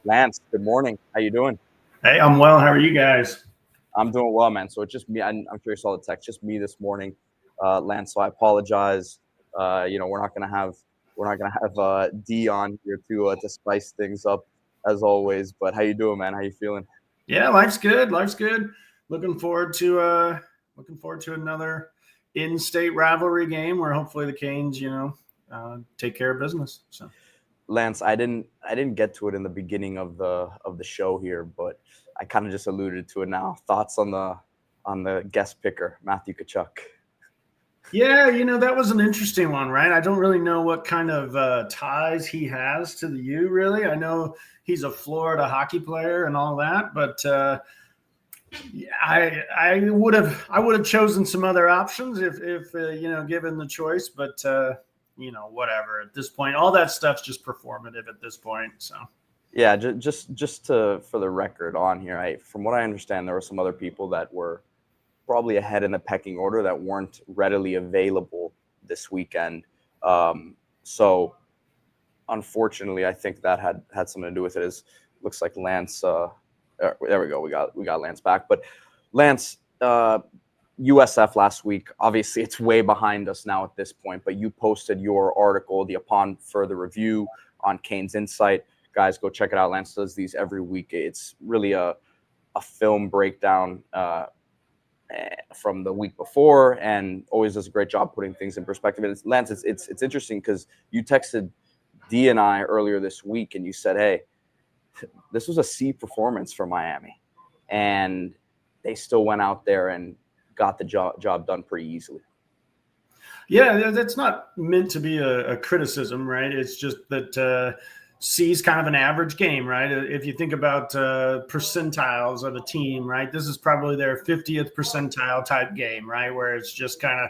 Lance, good morning. How you doing? Hey, I'm well. How are you guys? I'm doing well, man. So it's just me. I'm sure you saw the text. Just me this morning, Lance. So I apologize. We're not gonna have D on here to spice things up as always. But how you doing, man? How you feeling? Yeah, life's good. Life's good. Looking forward to another in-state rivalry game where hopefully the Canes, take care of business. So Lance, I didn't get to it in the beginning of the show here, but I kind of just alluded to it now. Thoughts on the guest picker, Matthew Tkachuk? yeah, that was an interesting one, right? I don't really know what kind of ties he has to the U. Really, I know he's a Florida hockey player and all that, but I would have chosen some other options if given the choice, but whatever. At this point, all that stuff's just performative at this point. So Yeah, just to for the record on here, from what I understand, there were some other people that were probably ahead in the pecking order that weren't readily available this weekend. So unfortunately, I think that had something to do with it. Is looks like Lance. There we go. We got Lance back, but Lance. USF last week. Obviously, it's way behind us now at this point, but you posted your article, the Upon Further Review, on CanesInSight. Guys, go check it out. Lance does these every week. It's really a film breakdown from the week before, and always does a great job putting things in perspective. And Lance, it's interesting because you texted D and I earlier this week, and you said, "Hey, this was a C performance for Miami," and they still went out there and got the job done pretty easily. yeah, that's not meant to be a criticism, right? It's just that C is kind of an average game, right? If you think about percentiles of a team, right, this is probably their 50th percentile type game, right, where it's just kind of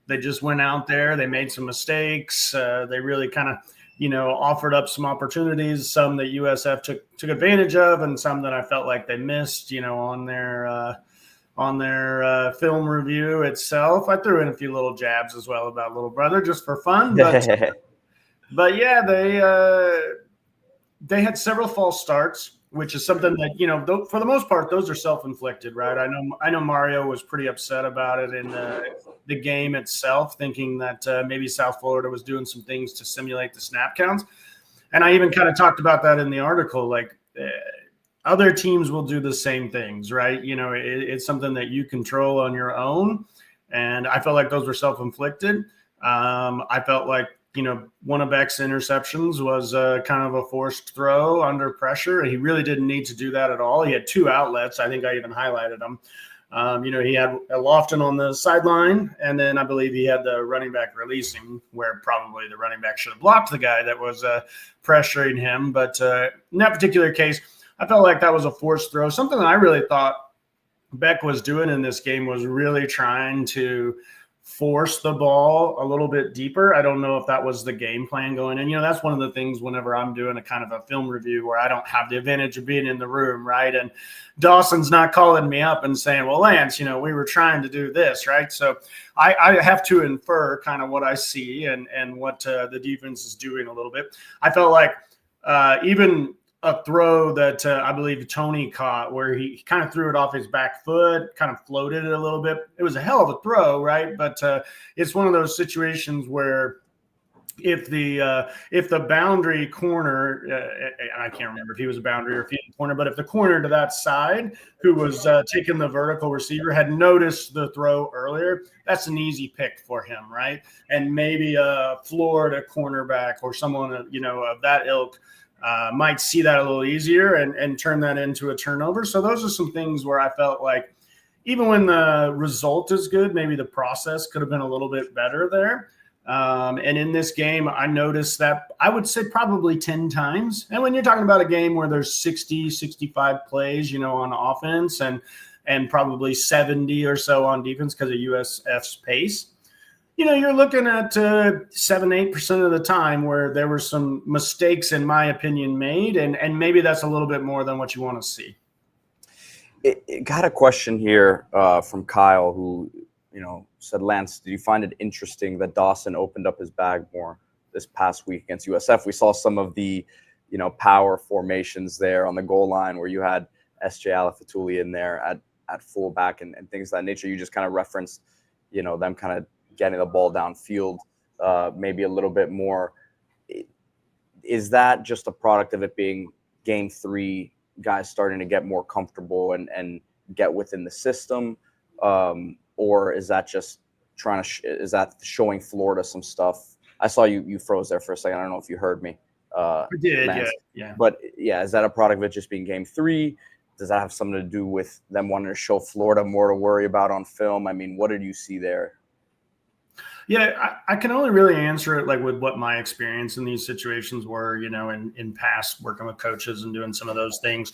they just went out there, they made some mistakes, they really kind of offered up some opportunities, some that USF took advantage of, and some that I felt like they missed, on their film review itself. I threw in a few little jabs as well about little brother just for fun, but yeah, they had several false starts, which is something that for the most part those are self-inflicted, right? I know Mario was pretty upset about it in the game itself, thinking that maybe South Florida was doing some things to simulate the snap counts, and I even kind of talked about that in the article, like. Other teams will do the same things, right? It's something that you control on your own. And I felt like those were self-inflicted. I felt like, one of Beck's interceptions was kind of a forced throw under pressure. He really didn't need to do that at all. He had two outlets. I think I even highlighted them. He had a Lofton on the sideline, and then I believe he had the running back releasing, where probably the running back should have blocked the guy that was pressuring him. But in that particular case, I felt like that was a forced throw. Something that I really thought Beck was doing in this game was really trying to force the ball a little bit deeper. I don't know if that was the game plan going in. That's one of the things whenever I'm doing a kind of a film review where I don't have the advantage of being in the room, right? And Dawson's not calling me up and saying, well, Lance, we were trying to do this, right? So I have to infer kind of what I see and what the defense is doing a little bit. I felt like even a throw that I believe Tony caught where he kind of threw it off his back foot, kind of floated it a little bit. It was a hell of a throw, right? But it's one of those situations where if the boundary corner, I can't remember if he was a boundary or if he was a corner, but if the corner to that side who was taking the vertical receiver had noticed the throw earlier, that's an easy pick for him, right? And maybe a Florida cornerback or someone of that ilk might see that a little easier and turn that into a turnover. So those are some things where I felt like even when the result is good, maybe the process could have been a little bit better there. And in this game, I noticed that I would say probably 10 times. And when you're talking about a game where there's 60, 65 plays, on offense and probably 70 or so on defense because of USF's pace, you're looking at 7-8% of the time where there were some mistakes, in my opinion, made. And maybe that's a little bit more than what you want to see. It got a question here from Kyle who, said, Lance, did you find it interesting that Dawson opened up his bag more this past week against USF? We saw some of the, power formations there on the goal line where you had SJ Alafatuli in there at fullback and things of that nature. You just kind of referenced, them kind of getting the ball downfield, maybe a little bit more. Is that just a product of it being game 3, guys starting to get more comfortable and get within the system? Or is that just is that showing Florida some stuff? I saw you froze there for a second. I don't know if you heard me. I did, Lance. yeah. But yeah, is that a product of it just being game 3? Does that have something to do with them wanting to show Florida more to worry about on film? I mean, what did you see there? Yeah, I can only really answer it like with what my experience in these situations were, in past working with coaches and doing some of those things.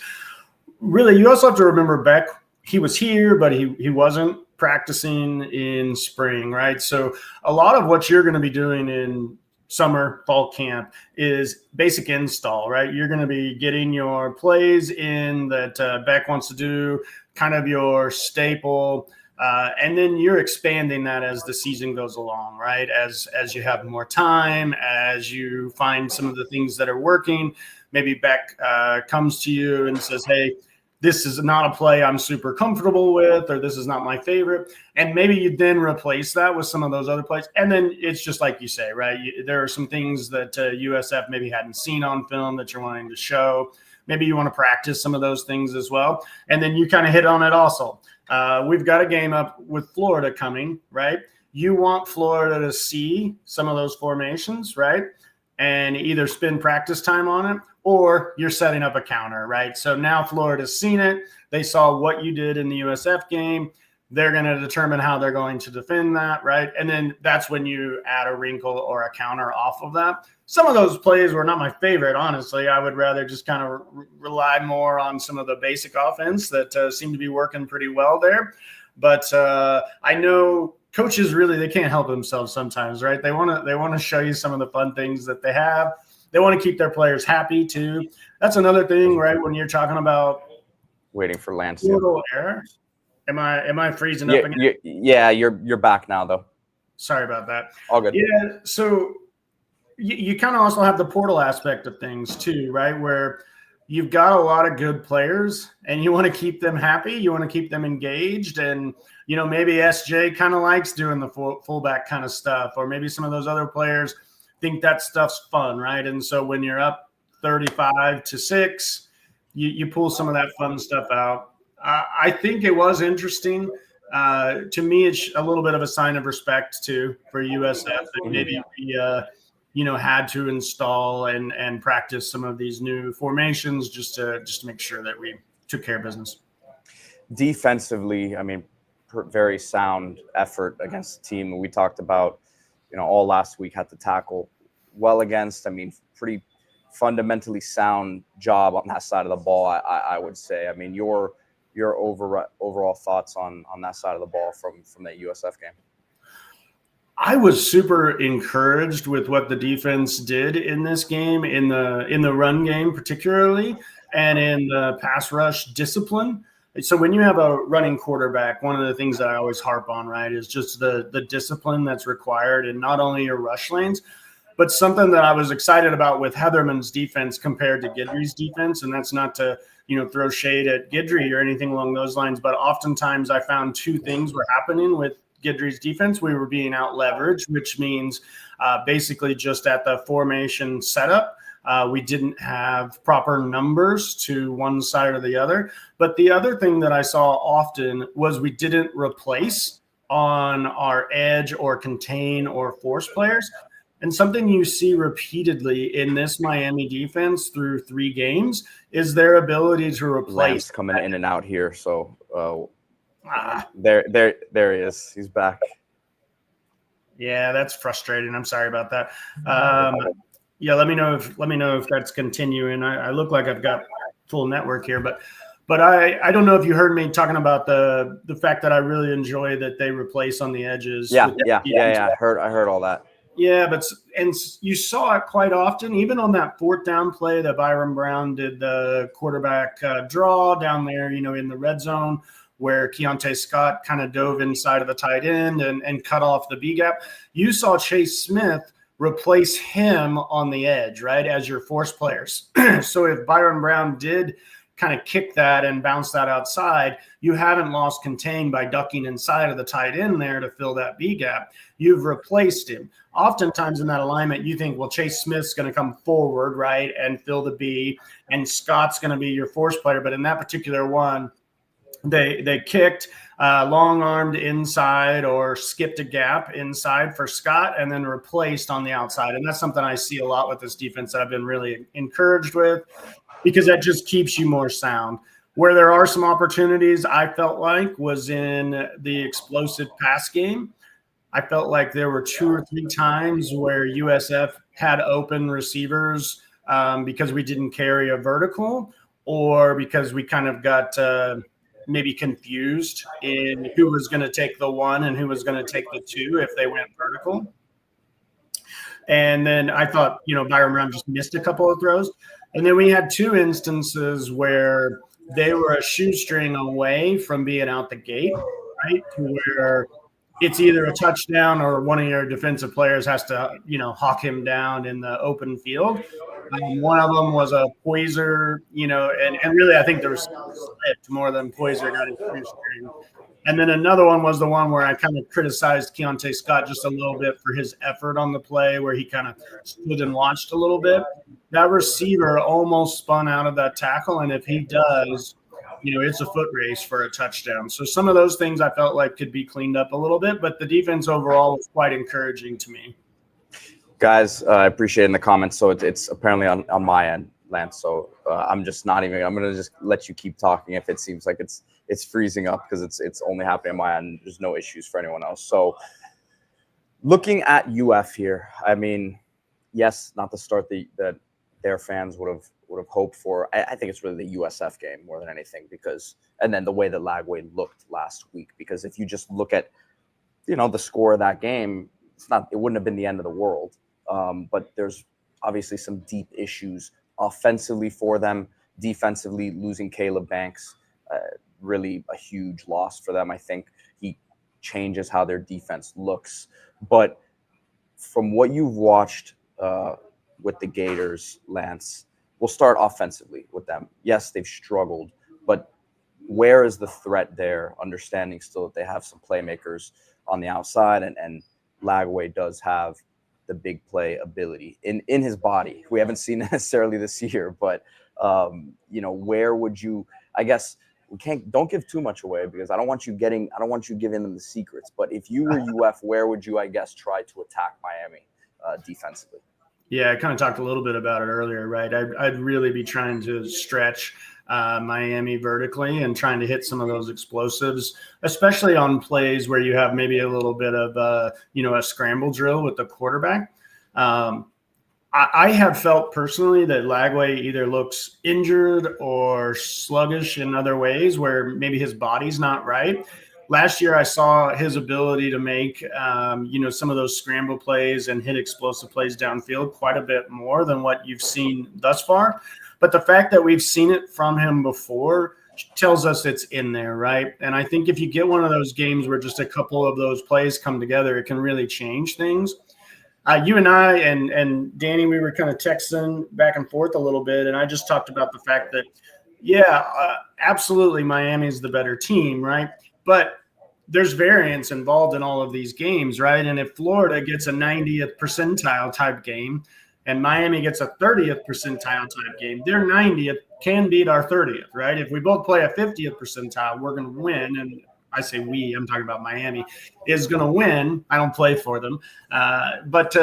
Really, you also have to remember Beck, he was here, but he wasn't practicing in spring, right? So a lot of what you're going to be doing in summer, fall camp is basic install, right? You're going to be getting your plays in that Beck wants to do, kind of your staple, and then you're expanding that as the season goes along, right? As you have more time, as you find some of the things that are working, maybe Beck comes to you and says, hey, this is not a play I'm super comfortable with, or this is not my favorite. And maybe you then replace that with some of those other plays. And then it's just like you say, right? There are some things that USF maybe hadn't seen on film that you're wanting to show. Maybe you want to practice some of those things as well. And then you kind of hit on it also. We've got a game up with Florida coming, right? You want Florida to see some of those formations, right? And either spend practice time on it, or you're setting up a counter, right? So now Florida's seen it. They saw what you did in the USF game. They're going to determine how they're going to defend that, right? And then that's when you add a wrinkle or a counter off of that. Some of those plays were not my favorite, honestly. I would rather just kind of rely more on some of the basic offense that seem to be working pretty well there. But I know coaches they can't help themselves sometimes, right? They want to show you some of the fun things that they have. They want to keep their players happy too. That's another thing, right? When you're talking about waiting for Lance. Error. Am I freezing up again? Yeah, you're back now though. Sorry about that. All good. Yeah, so you kind of also have the portal aspect of things too, right? Where you've got a lot of good players and you want to keep them happy. You want to keep them engaged. And, maybe SJ kind of likes doing the fullback kind of stuff, or maybe some of those other players think that stuff's fun, right? And so when you're up 35-6, you pull some of that fun stuff out. I think it was interesting. To me, it's a little bit of a sign of respect too for USF that maybe we had to install and practice some of these new formations just to make sure that we took care of business. Defensively, I mean, very sound effort against the team. We talked about, all last week had to tackle well against. I mean, pretty fundamentally sound job on that side of the ball, I would say. I mean, your overall thoughts on that side of the ball from that USF game? I was super encouraged with what the defense did in this game, in the run game particularly, and in the pass rush discipline. So when you have a running quarterback, one of the things that I always harp on, right, is just the discipline that's required in not only your rush lanes, but something that I was excited about with Heatherman's defense compared to Guidry's defense. And that's not to, throw shade at Guidry or anything along those lines. But oftentimes I found two things were happening with Guidry's defense. We were being out leveraged, which means basically just at the formation setup, we didn't have proper numbers to one side or the other. But the other thing that I saw often was we didn't replace on our edge or contain or force players. And something you see repeatedly in this Miami defense through 3 games is their ability to replace. Lance coming in and out here. So there he is. He's back. Yeah, that's frustrating. I'm sorry about that. Yeah, let me know if that's continuing. I look like I've got full network here, but I don't know if you heard me talking about the fact that I really enjoy that they replace on the edges. Yeah. I heard all that. Yeah, and you saw it quite often, even on that 4th down play that Byron Brown did the quarterback draw down there, in the red zone, where Keontae Scott kind of dove inside of the tight end and cut off the B gap. You saw Chase Smith replace him on the edge, right, as your force players. So if Byron Brown did kind of kick that and bounce that outside, you haven't lost contain by ducking inside of the tight end there to fill that B gap. You've replaced him. Oftentimes in that alignment, you think, well, Chase Smith's going to come forward, right, and fill the B, and Scott's going to be your force player. But in that particular one, they kicked long-armed inside or skipped a gap inside for Scott and then replaced on the outside. And that's something I see a lot with this defense that I've been really encouraged with, because that just keeps you more sound. Where there are some opportunities, I felt like, was in the explosive pass game. I felt like there were 2 or 3 times where USF had open receivers because we didn't carry a vertical, or because we kind of got maybe confused in who was going to take the 1 and who was going to take the 2 if they went vertical. And then I thought, Byron Brown just missed a couple of throws. And then we had 2 instances where they were a shoestring away from being out the gate, right? To where it's either a touchdown or one of your defensive players has to, hawk him down in the open field. One of them was a Poiser, and really I think there was slipped more than Poiser got his shoestring. And then another one was the one where I kind of criticized Keontae Scott just a little bit for his effort on the play, where he kind of stood and watched a little bit. That receiver almost spun out of that tackle, and if he does, it's a foot race for a touchdown. So some of those things I felt like could be cleaned up a little bit, but the defense overall was quite encouraging to me. Guys, I appreciate it in the comments. So it's apparently on my end, Lance. So I'm going to just let you keep talking if it seems like it's freezing up, because it's only happening on my end. There's no issues for anyone else. So looking at UF here, I mean, yes, not the start that their fans would have hoped for. I think it's really the USF game more than anything, and then the way that Lagway looked last week, because if you just look at, the score of that game, it wouldn't have been the end of the world. But there's obviously some deep issues offensively for them. Defensively, losing Caleb Banks, really a huge loss for them. I think he changes how their defense looks. But from what you've watched with the Gators, Lance, we'll start offensively with them. Yes, they've struggled, but where is the threat there? Understanding still that they have some playmakers on the outside, and Lagway does have the big play ability in his body. We haven't seen necessarily this year, but where would you? I guess don't give too much away, because I don't want you giving them the secrets. But if you were UF, where would you, I guess, try to attack Miami defensively? Yeah, I kind of talked a little bit about it earlier, right? I'd really be trying to stretch Miami vertically and trying to hit some of those explosives, especially on plays where you have maybe a little bit of a scramble drill with the quarterback. I have felt personally that Lagway either looks injured or sluggish in other ways, where maybe his body's not right. Last year, I saw his ability to make, some of those scramble plays and hit explosive plays downfield quite a bit more than what you've seen thus far. But the fact that we've seen it from him before tells us it's in there, right? And I think if you get one of those games where just a couple of those plays come together, it can really change things. You and I and Danny, we were kind of texting back and forth a little bit, and I just talked about the fact that, absolutely, Miami's the better team, right? But there's variance involved in all of these games, right? And if Florida gets a 90th percentile type game and Miami gets a 30th percentile type game, their 90th can beat our 30th, right? If we both play a 50th percentile, we're going to win. And I say we, I'm talking about Miami, is going to win. I don't play for them. But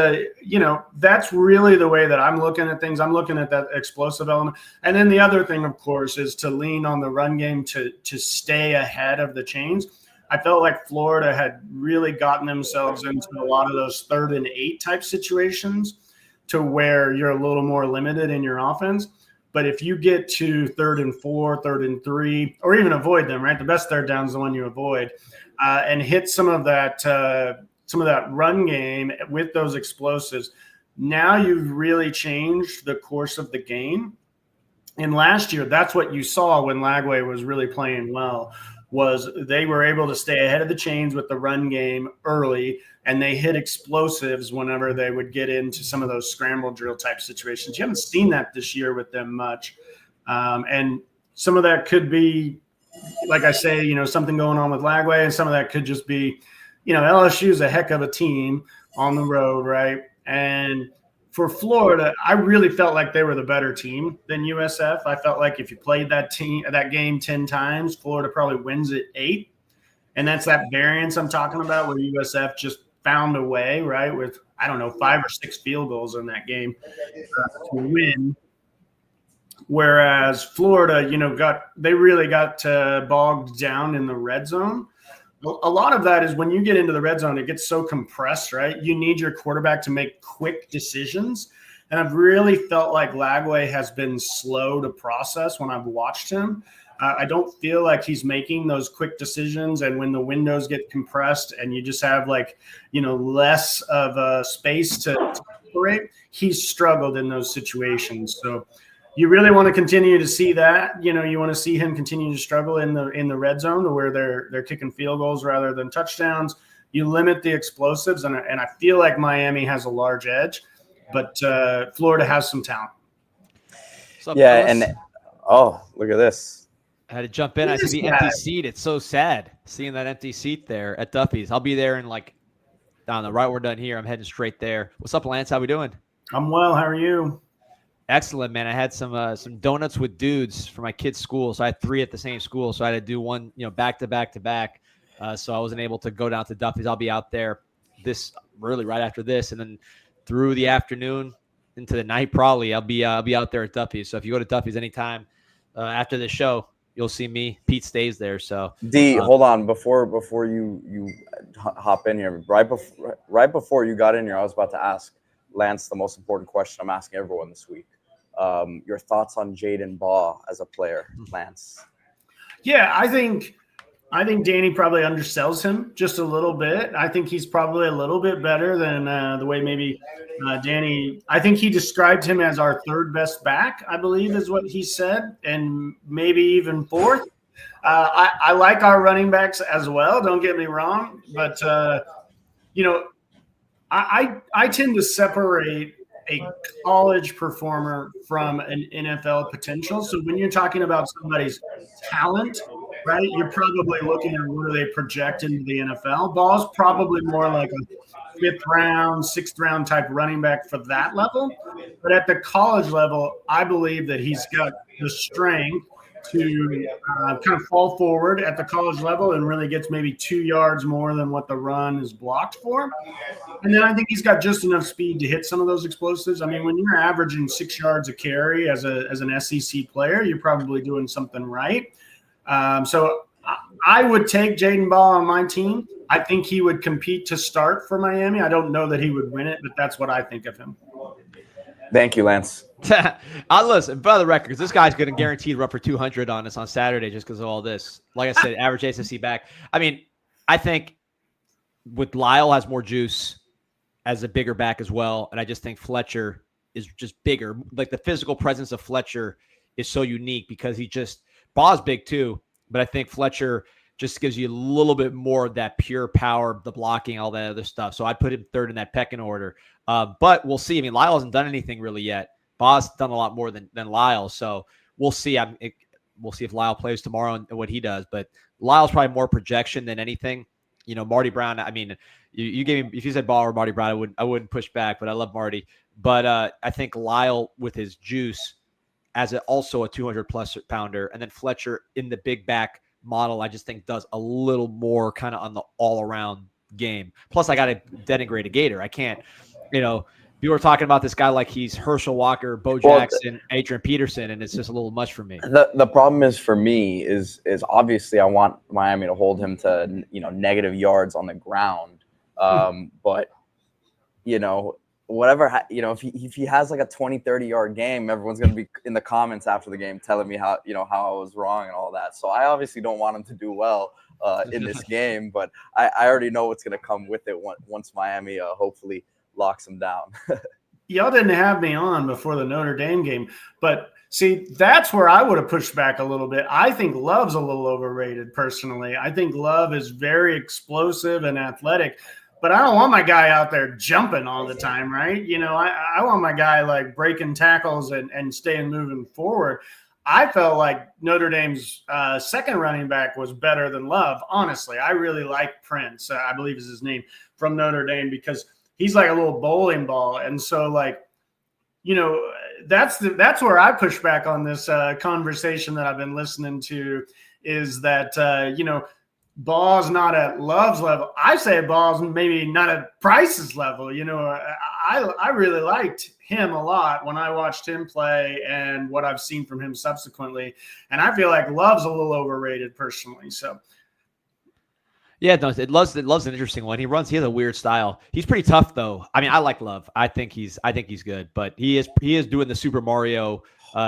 that's really the way that I'm looking at things. I'm looking at that explosive element. And then the other thing, of course, is to lean on the run game to stay ahead of the chains. I felt like Florida had really gotten themselves into a lot of those 3rd and 8 type situations to where you're a little more limited in your offense. But if you get to 3rd and 4, 3rd and 3, or even avoid them, right? The best third down is the one you avoid, and hit some of that run game with those explosives. Now you've really changed the course of the game. And last year, that's what you saw when Lagway was really playing well, was they were able to stay ahead of the chains with the run game early, and they hit explosives whenever they would get into some of those scramble drill type situations. You haven't seen that this year with them much. And some of that could be, like I say, something going on with Lagway, and some of that could just be, LSU is a heck of a team on the road, right? And for Florida, I really felt like they were the better team than USF. I felt like if you played that game 10 times, Florida probably wins it 8. And that's that variance I'm talking about, where USF just found a way, right, with, 5 or 6 field goals in that game to win. Whereas Florida, they really got bogged down in the red zone. A lot of that is when you get into the red zone, it gets so compressed, right? You need your quarterback to make quick decisions. And I've really felt like Lagway has been slow to process when I've watched him. I don't feel like he's making those quick decisions. And when the windows get compressed and you just have less of a space to operate, he's struggled in those situations. So you really want to continue to see that. You want to see him continue to struggle in the red zone, to where they're kicking field goals rather than touchdowns. You limit the explosives, and I feel like Miami has a large edge, but Florida has some talent. Yeah, and look at this. I had to jump in. I see the empty seat. It's so sad seeing that empty seat there at Duffy's. I'll be there in down the right. We're done here. I'm heading straight there. What's up, Lance? How we doing? I'm well. How are you? Excellent, man. I had some donuts with dudes for my kids' school. So I had 3 at the same school. So I had to do one, back to back to back. So I wasn't able to go down to Duffy's. I'll be out there right after this, and then through the afternoon into the night probably. I'll be out there at Duffy's. So if you go to Duffy's anytime after the show, you'll see me. Pete stays there. So hold on before you hop in here. Right before you got in here, I was about to ask Lance the most important question I'm asking everyone this week. Your thoughts on Jaden Baugh as a player, Lance? Yeah, I think Danny probably undersells him just a little bit. I think he's probably a little bit better than the way maybe Danny. I think he described him as our 3rd best back, I believe is what he said, and maybe even 4th. I like our running backs as well. Don't get me wrong, but I tend to separate a college performer from an NFL potential. So when you're talking about somebody's talent, right, you're probably looking at where they project into the NFL. Ball's probably more like a 5th round, 6th round type running back for that level. But at the college level, I believe that he's got the strength to kind of fall forward at the college level and really gets maybe 2 yards more than what the run is blocked for. And then I think he's got just enough speed to hit some of those explosives. I mean, when you're averaging 6 yards a carry as an SEC player, you're probably doing something right. So I would take Jaden Baugh on my team. I think he would compete to start for Miami. I don't know that he would win it, but that's what I think of him. Thank you, Lance. Listen, for the record, because this guy's going to guarantee run for 200 on us on Saturday just because of all this. Like I said, average SEC back. I mean, I think with Lyle has more juice as a bigger back as well, and I just think Fletcher is just bigger. Like the physical presence of Fletcher is so unique because Baugh's big too, but I think Fletcher just gives you a little bit more of that pure power, the blocking, all that other stuff. So I'd put him 3rd in that pecking order. But we'll see. I mean, Lyle hasn't done anything really yet. Baugh's done a lot more than Lyle. So we'll see. We'll see if Lyle plays tomorrow and what he does. But Lyle's probably more projection than anything. Marty Brown, I mean, you gave me, if you said Baugh or Marty Brown, I wouldn't push back, but I love Marty. But I think Lyle with his juice as also a 200-plus pounder, and then Fletcher in the big back model, I just think does a little more kind of on the all-around game. Plus, I got to denigrate a Gator. I can't, people are talking about this guy like he's Herschel Walker, Bo Jackson, Adrian Peterson, and it's just a little much for me. The problem is for me is obviously I want Miami to hold him to negative yards on the ground, but whatever, if he has like a 20-30 yard game, everyone's going to be in the comments after the game telling me how I was wrong and all that. So I obviously don't want him to do well in this game, but I already know what's going to come with it once Miami hopefully locks him down. Y'all didn't have me on before the Notre Dame game, but See, that's where I would have pushed back a little bit. I think Love's a little overrated personally. I think Love is very explosive and athletic, but I don't want my guy out there jumping all the time, right? I want my guy like breaking tackles and staying moving forward. I felt like Notre Dame's second running back was better than Love. Honestly, I really like Prince, I believe is his name, from Notre Dame, because he's like a little bowling ball. And so that's where I push back on this conversation that I've been listening to, is that, Ball's not at Love's level. I say Ball's maybe not at Price's level. I really liked him a lot when I watched him play and what I've seen from him subsequently. And I feel like Love's a little overrated personally. So. Yeah, no, Love's an interesting one. He has a weird style. He's pretty tough though. I mean, I like Love. I think he's good, but he is doing the Super Mario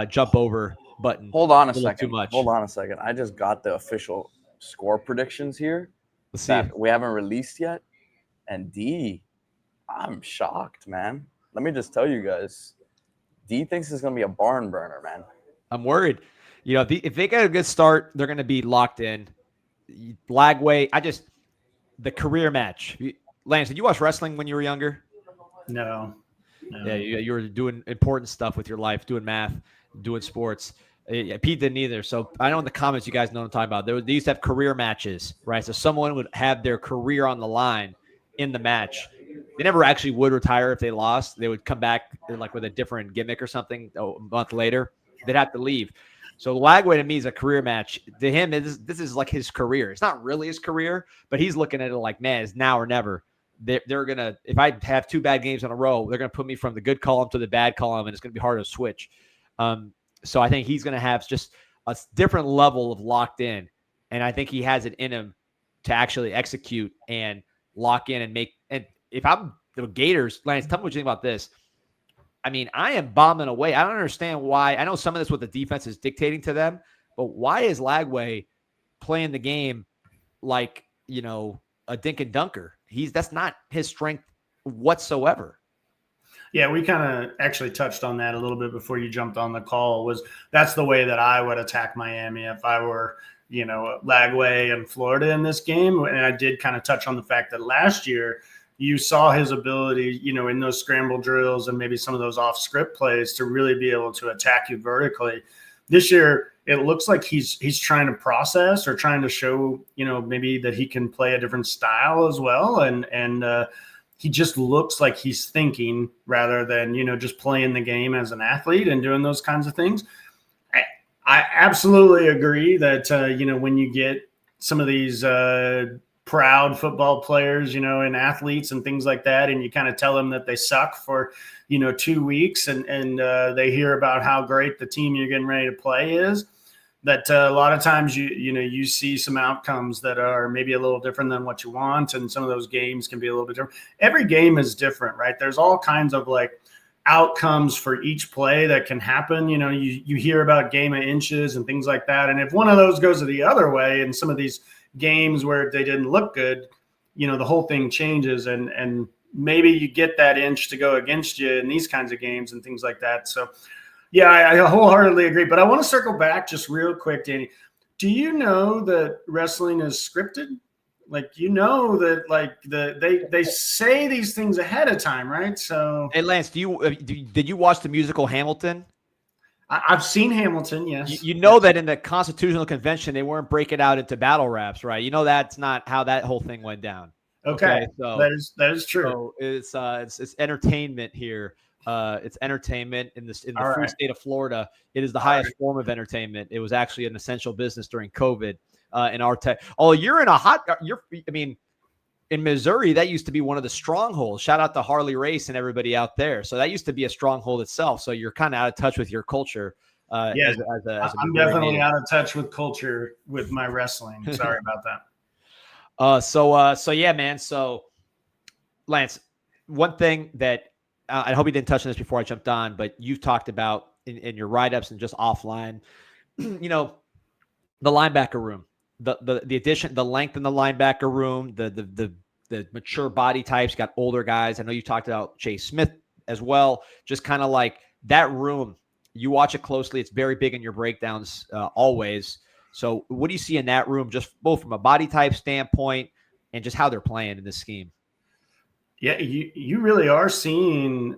jump over button. Hold on a second. Too much. Hold on a second. I just got the official score predictions here. Let's see. That we haven't released yet. And D, I'm shocked, man. Let me just tell you guys, D thinks it's gonna be a barn burner, man. I'm worried. If they get a good start, they're gonna be locked in. Lagway, the career match. Lance, did you watch wrestling when you were younger? No. Yeah, you were doing important stuff with your life, doing math, doing sports. Pete didn't either. So I know in the comments you guys know what I'm talking about. They used to have career matches, right? So someone would have their career on the line in the match. They never actually would retire if they lost. They would come back like with a different gimmick or something a month later. They'd have to leave. So Lagway to me is a career match. To him, this is like his career. It's not really his career, but he's looking at it like, man, it's now or never. They're going to, if I have 2 bad games in a row, they're going to put me from the good column to the bad column, and it's going to be hard to switch. So I think he's going to have just a different level of locked in. And I think he has it in him to actually execute and lock in and make. And if I'm the Gators, Lance, tell me what you think about this. I mean, I am bombing away. I don't understand why. I know some of this what the defense is dictating to them, but why is Lagway playing the game like, a dink and dunker? That's not his strength whatsoever. Yeah, we kind of actually touched on that a little bit before you jumped on the call. That's the way that I would attack Miami if I were, Lagway and Florida in this game. And I did kind of touch on the fact that last year you saw his ability, in those scramble drills and maybe some of those off script plays to really be able to attack you vertically. This year, it looks like he's trying to process or trying to show, maybe that he can play a different style as well. And he just looks like he's thinking rather than, just playing the game as an athlete and doing those kinds of things. I absolutely agree that, when you get some of these proud football players, and athletes and things like that, and you kind of tell them that they suck for, 2 weeks and they hear about how great the team you're getting ready to play is, that a lot of times you see some outcomes that are maybe a little different than what you want. And some of those games can be a little bit different. Every game is different, right? There's all kinds of outcomes for each play that can happen. You hear about game of inches and things like that. And if one of those goes the other way in some of these games where they didn't look good, the whole thing changes and maybe you get that inch to go against you in these kinds of games and things like that. So yeah, I wholeheartedly agree. But I want to circle back just real quick, Danny. Do you know that wrestling is scripted? That they say these things ahead of time, right? So hey, Lance, did you watch the musical Hamilton? I've seen Hamilton, yes. You know that in the Constitutional Convention, they weren't breaking out into battle raps, right? That's not how that whole thing went down. Okay, so that is true. So it's entertainment here. It's entertainment in the free state of Florida. It is the highest form of entertainment. It was actually an essential business during COVID. In our tech, in Missouri, that used to be one of the strongholds. Shout out to Harley Race and everybody out there. So that used to be a stronghold itself. So you're kind of out of touch with your culture. I'm definitely out of touch with culture with my wrestling. Sorry about that. So yeah, man. So Lance, one thing that I hope you didn't touch on this before I jumped on, but you've talked about in your write-ups and just offline, the linebacker room, the addition, the length in the linebacker room, the mature body types, got older guys. I know you talked about Chase Smith as well. Just kind of like that room, You watch it closely. It's very big in your breakdowns always. So what do you see in that room, just both from a body type standpoint and just how they're playing in this scheme? Yeah, you really are seeing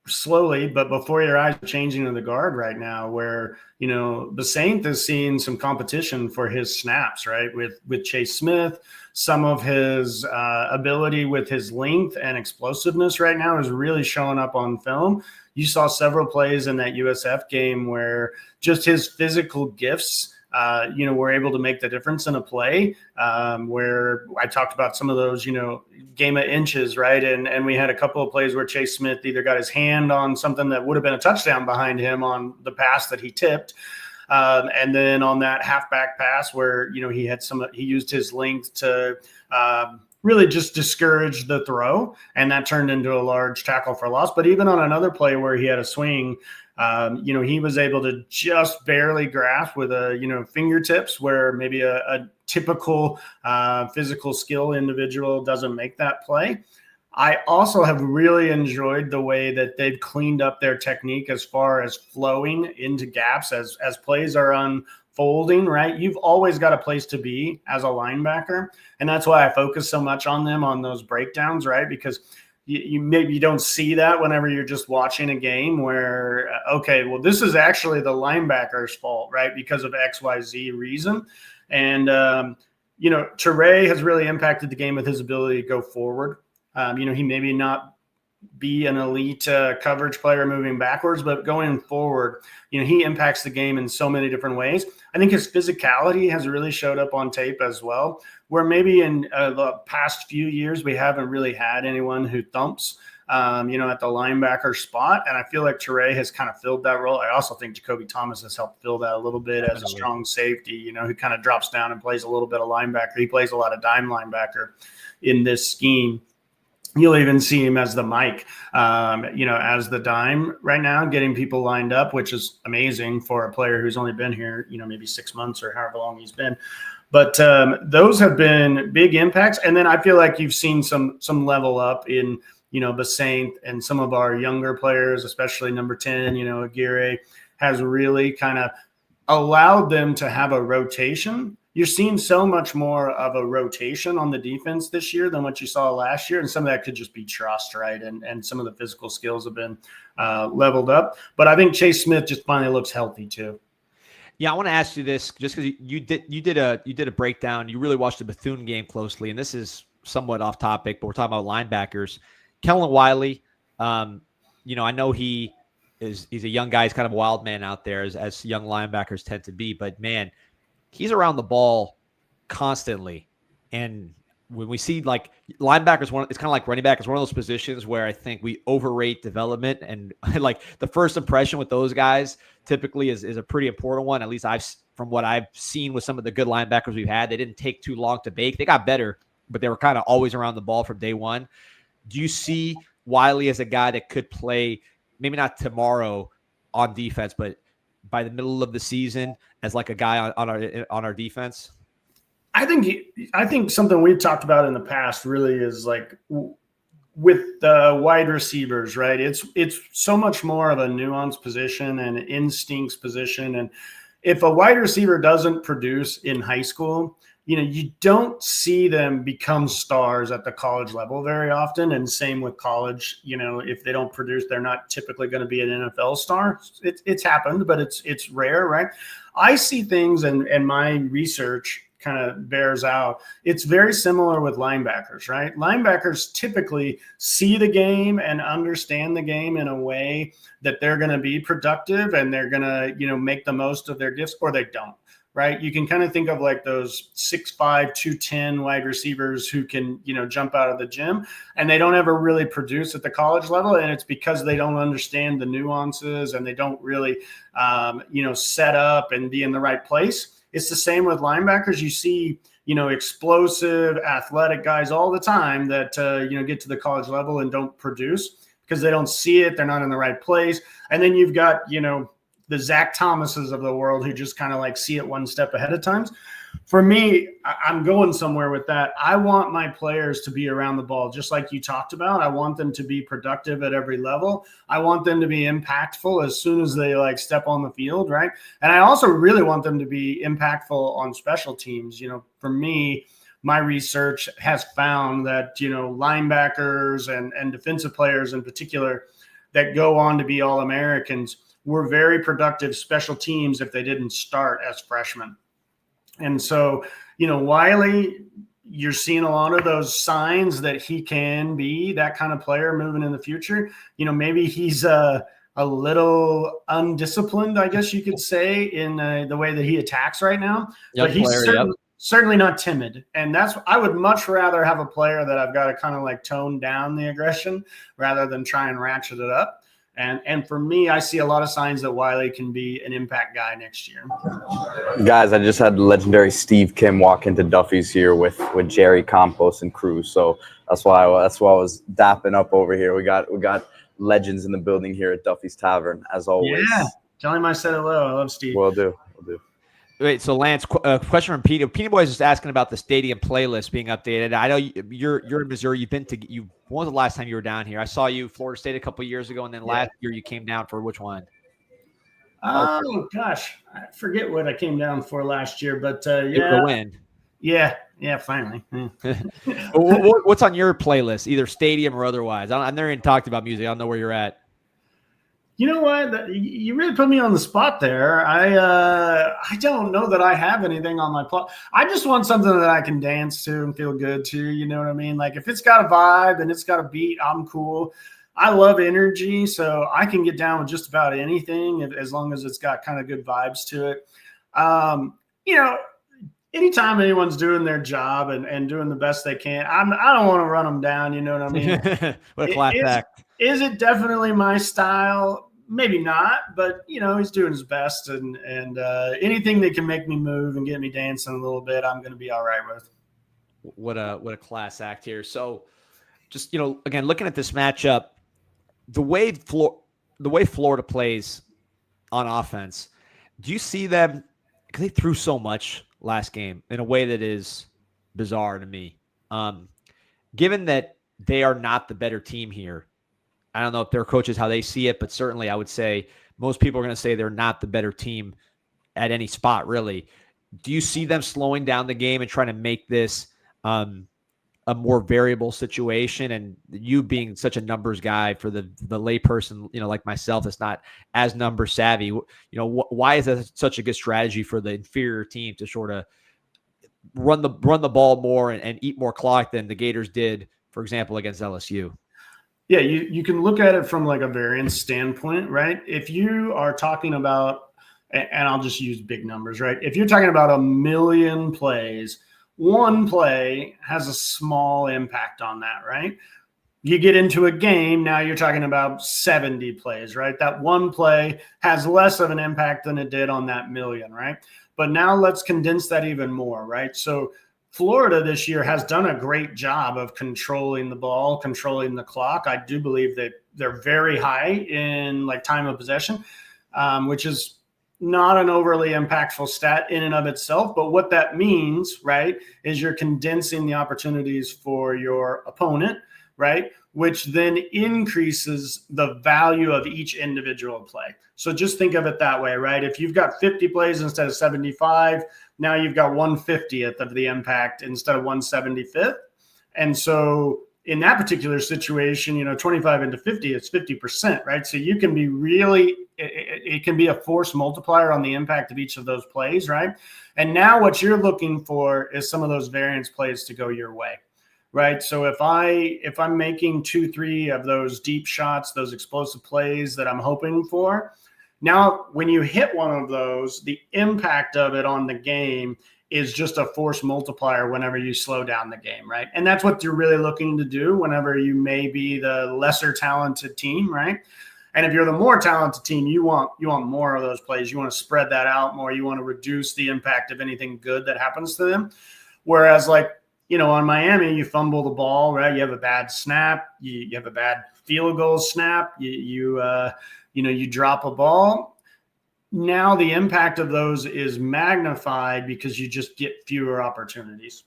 slowly, but before your eyes, changing of the guard right now, where BUZZN is seeing some competition for his snaps, right? With Chase Smith, some of his ability with his length and explosiveness right now is really showing up on film. You saw several plays in that USF game where just his physical gifts were able to make the difference in a play, where I talked about some of those, game of inches, right? And we had a couple of plays where Chase Smith either got his hand on something that would have been a touchdown behind him on the pass that he tipped. And then on that halfback pass where, he used his length to really just discourage the throw. And that turned into a large tackle for loss. But even on another play where he had a swing, he was able to just barely grasp with fingertips, where maybe a typical physical skill individual doesn't make that play. I also have really enjoyed the way that they've cleaned up their technique as far as flowing into gaps as plays are unfolding, right? You've always got a place to be as a linebacker. And that's why I focus so much on them on those breakdowns, right? Because you maybe don't see that whenever you're just watching a game where, okay, well, this is actually the linebacker's fault, right? Because of XYZ reason. And, Teray has really impacted the game with his ability to go forward. He maybe not be an elite coverage player moving backwards, but going forward, he impacts the game in so many different ways. I think his physicality has really showed up on tape as well, where maybe in the past few years, we haven't really had anyone who thumps, at the linebacker spot. And I feel like Teray has kind of filled that role. I also think Jacoby Thomas has helped fill that a little bit as a strong safety, who kind of drops down and plays a little bit of linebacker. He plays a lot of dime linebacker in this scheme. You'll even see him as the Mike, as the dime right now, getting people lined up, which is amazing for a player who's only been here, maybe 6 months or however long he's been. But those have been big impacts. And then I feel like you've seen some level up in, BUZZN and some of our younger players, especially number 10, Aguirre, has really kind of allowed them to have a rotation. You're seeing so much more of a rotation on the defense this year than what you saw last year. And some of that could just be trust, right? And some of the physical skills have been leveled up. But I think Chase Smith just finally looks healthy too. Yeah, I want to ask you this just because you did a breakdown. You really watched the Bethune game closely, and this is somewhat off topic, but we're talking about linebackers. Kellen Wiley, I know he's a young guy. He's kind of a wild man out there, as young linebackers tend to be. But man, he's around the ball constantly. And when we see like linebackers, it's kind of like running back. It's one of those positions where I think we overrate development. And like the first impression with those guys typically is a pretty important one. At least from what I've seen with some of the good linebackers we've had, they didn't take too long to bake. They got better, but they were kind of always around the ball from day one. Do you see Wiley as a guy that could play, maybe not tomorrow on defense, but by the middle of the season as like a guy on our defense? I think something we've talked about in the past really is like with the wide receivers, right? It's so much more of a nuanced position and instincts position. And if a wide receiver doesn't produce in high school, you don't see them become stars at the college level very often. And same with college, if they don't produce, they're not typically going to be an NFL star. It's happened, but it's rare, right? I see things, and my research kind of bears out. It's very similar with linebackers, right? Linebackers typically see the game and understand the game in a way that they're going to be productive and they're going to, make the most of their gifts, or they don't. Right. You can kind of think of like those 6'5", 210 wide receivers who can, jump out of the gym, and they don't ever really produce at the college level. And it's because they don't understand the nuances and they don't really, set up and be in the right place. It's the same with linebackers. You see, explosive, athletic guys all the time that, get to the college level and don't produce because they don't see it. They're not in the right place. And then you've got, the Zach Thomases of the world who just kind of like see it one step ahead of time. for me, I'm going somewhere with that. I want my players to be around the ball, just like you talked about. I want them to be productive at every level. I want them to be impactful as soon as they like step on the field, right? And I also really want them to be impactful on special teams. For me, my research has found that, linebackers and defensive players in particular that go on to be All-Americans were very productive special teams if they didn't start as freshmen. And so, Wiley, you're seeing a lot of those signs that he can be that kind of player moving in the future. Maybe he's a little undisciplined, I guess you could say, in the way that he attacks right now. Young but he's player, certainly not timid. And I would much rather have a player that I've got to kind of like tone down the aggression rather than try and ratchet it up. And for me, I see a lot of signs that Wiley can be an impact guy next year. Guys, I just had the legendary Steve Kim walk into Duffy's here with Jerry Campos and crew. So that's why I was dapping up over here. We got legends in the building here at Duffy's Tavern, as always. Yeah, tell him I said hello. I love Steve. Will do. Wait, so Lance, question from Peter. Peter Boy is just asking about the stadium playlist being updated. I know you're in Missouri. When was the last time you were down here? I saw you Florida State a couple of years ago, and then last year you came down for which one? Oh gosh, I forget what I came down for last year, but The win. Yeah, finally. What's on your playlist, either stadium or otherwise? I've never even talked about music. I don't know where you're at. You know what? You really put me on the spot there. I don't know that I have anything on my plot. I just want something that I can dance to and feel good to. You know what I mean? Like if it's got a vibe and it's got a beat, I'm cool. I love energy, so I can get down with just about anything as long as it's got kind of good vibes to it. Anytime anyone's doing their job and doing the best they can, I don't want to run them down. You know what I mean? What a class act. Is it definitely my style? Maybe not, but he's doing his best, and anything that can make me move and get me dancing a little bit, I'm going to be all right with. What a class act here. So, just again, looking at this matchup, the way Florida plays on offense, do you see them? Because they threw so much last game in a way that is bizarre to me. Given that they are not the better team here. I don't know if their coaches, how they see it, but certainly I would say most people are going to say they're not the better team at any spot, really. Do you see them slowing down the game and trying to make this a more variable situation? And you being such a numbers guy for the layperson, like myself, that's not as number savvy, why is that such a good strategy for the inferior team to sort of run the ball more and eat more clock than the Gators did, for example, against LSU? Yeah, you can look at it from like a variance standpoint, right? If you are talking about, and I'll just use big numbers, right? If you're talking about 1 million plays, one play has a small impact on that, right? You get into a game, now you're talking about 70 plays, right? That one play has less of an impact than it did on that million, right? But now let's condense that even more, right? So Florida this year has done a great job of controlling the ball, controlling the clock. I do believe that they're very high in like time of possession, which is not an overly impactful stat in and of itself. But what that means, right, is you're condensing the opportunities for your opponent, right, which then increases the value of each individual play. So just think of it that way, right? If you've got 50 plays instead of 75, now you've got 1/50th of the impact instead of 1/75th. And so in that particular situation, 25 into 50, it's 50%, right? So you can be it can be a force multiplier on the impact of each of those plays, right? And now what you're looking for is some of those variance plays to go your way, right? So if I'm making 2-3 of those deep shots, those explosive plays that I'm hoping for, now when you hit one of those, the impact of it on the game is just a force multiplier whenever you slow down the game, right? And that's what you're really looking to do whenever you may be the lesser talented team, right? And if you're the more talented team, you want more of those plays. You want to spread that out more. You want to reduce the impact of anything good that happens to them. Whereas on Miami, you fumble the ball, right? You have a bad snap. You have a bad field goal snap. You drop a ball. now the impact of those is magnified because you just get fewer opportunities.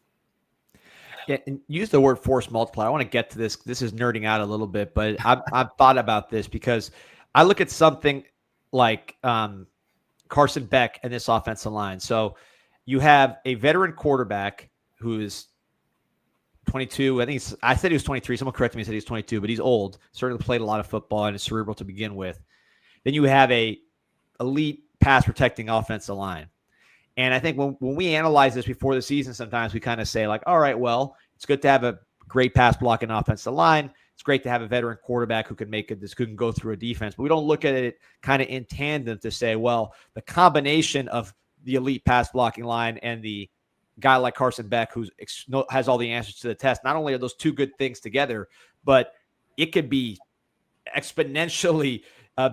Yeah, and use the word force multiplier. I want to get to this. This is nerding out a little bit, but I've thought about this because I look at something like Carson Beck and this offensive line. So you have a veteran quarterback who is 22. I said he was 23. Someone corrected me and said he's 22, but he's old. Certainly played a lot of football and is cerebral to begin with. Then you have a elite pass protecting offensive line. And I think when we analyze this before the season, sometimes we kind of say like, all right, well, it's good to have a great pass blocking offensive line. It's great to have a veteran quarterback who can who can go through a defense. But we don't look at it kind of in tandem to say, well, the combination of the elite pass blocking line and the guy like Carson Beck, who has all the answers to the test, not only are those two good things together, but it could be exponentially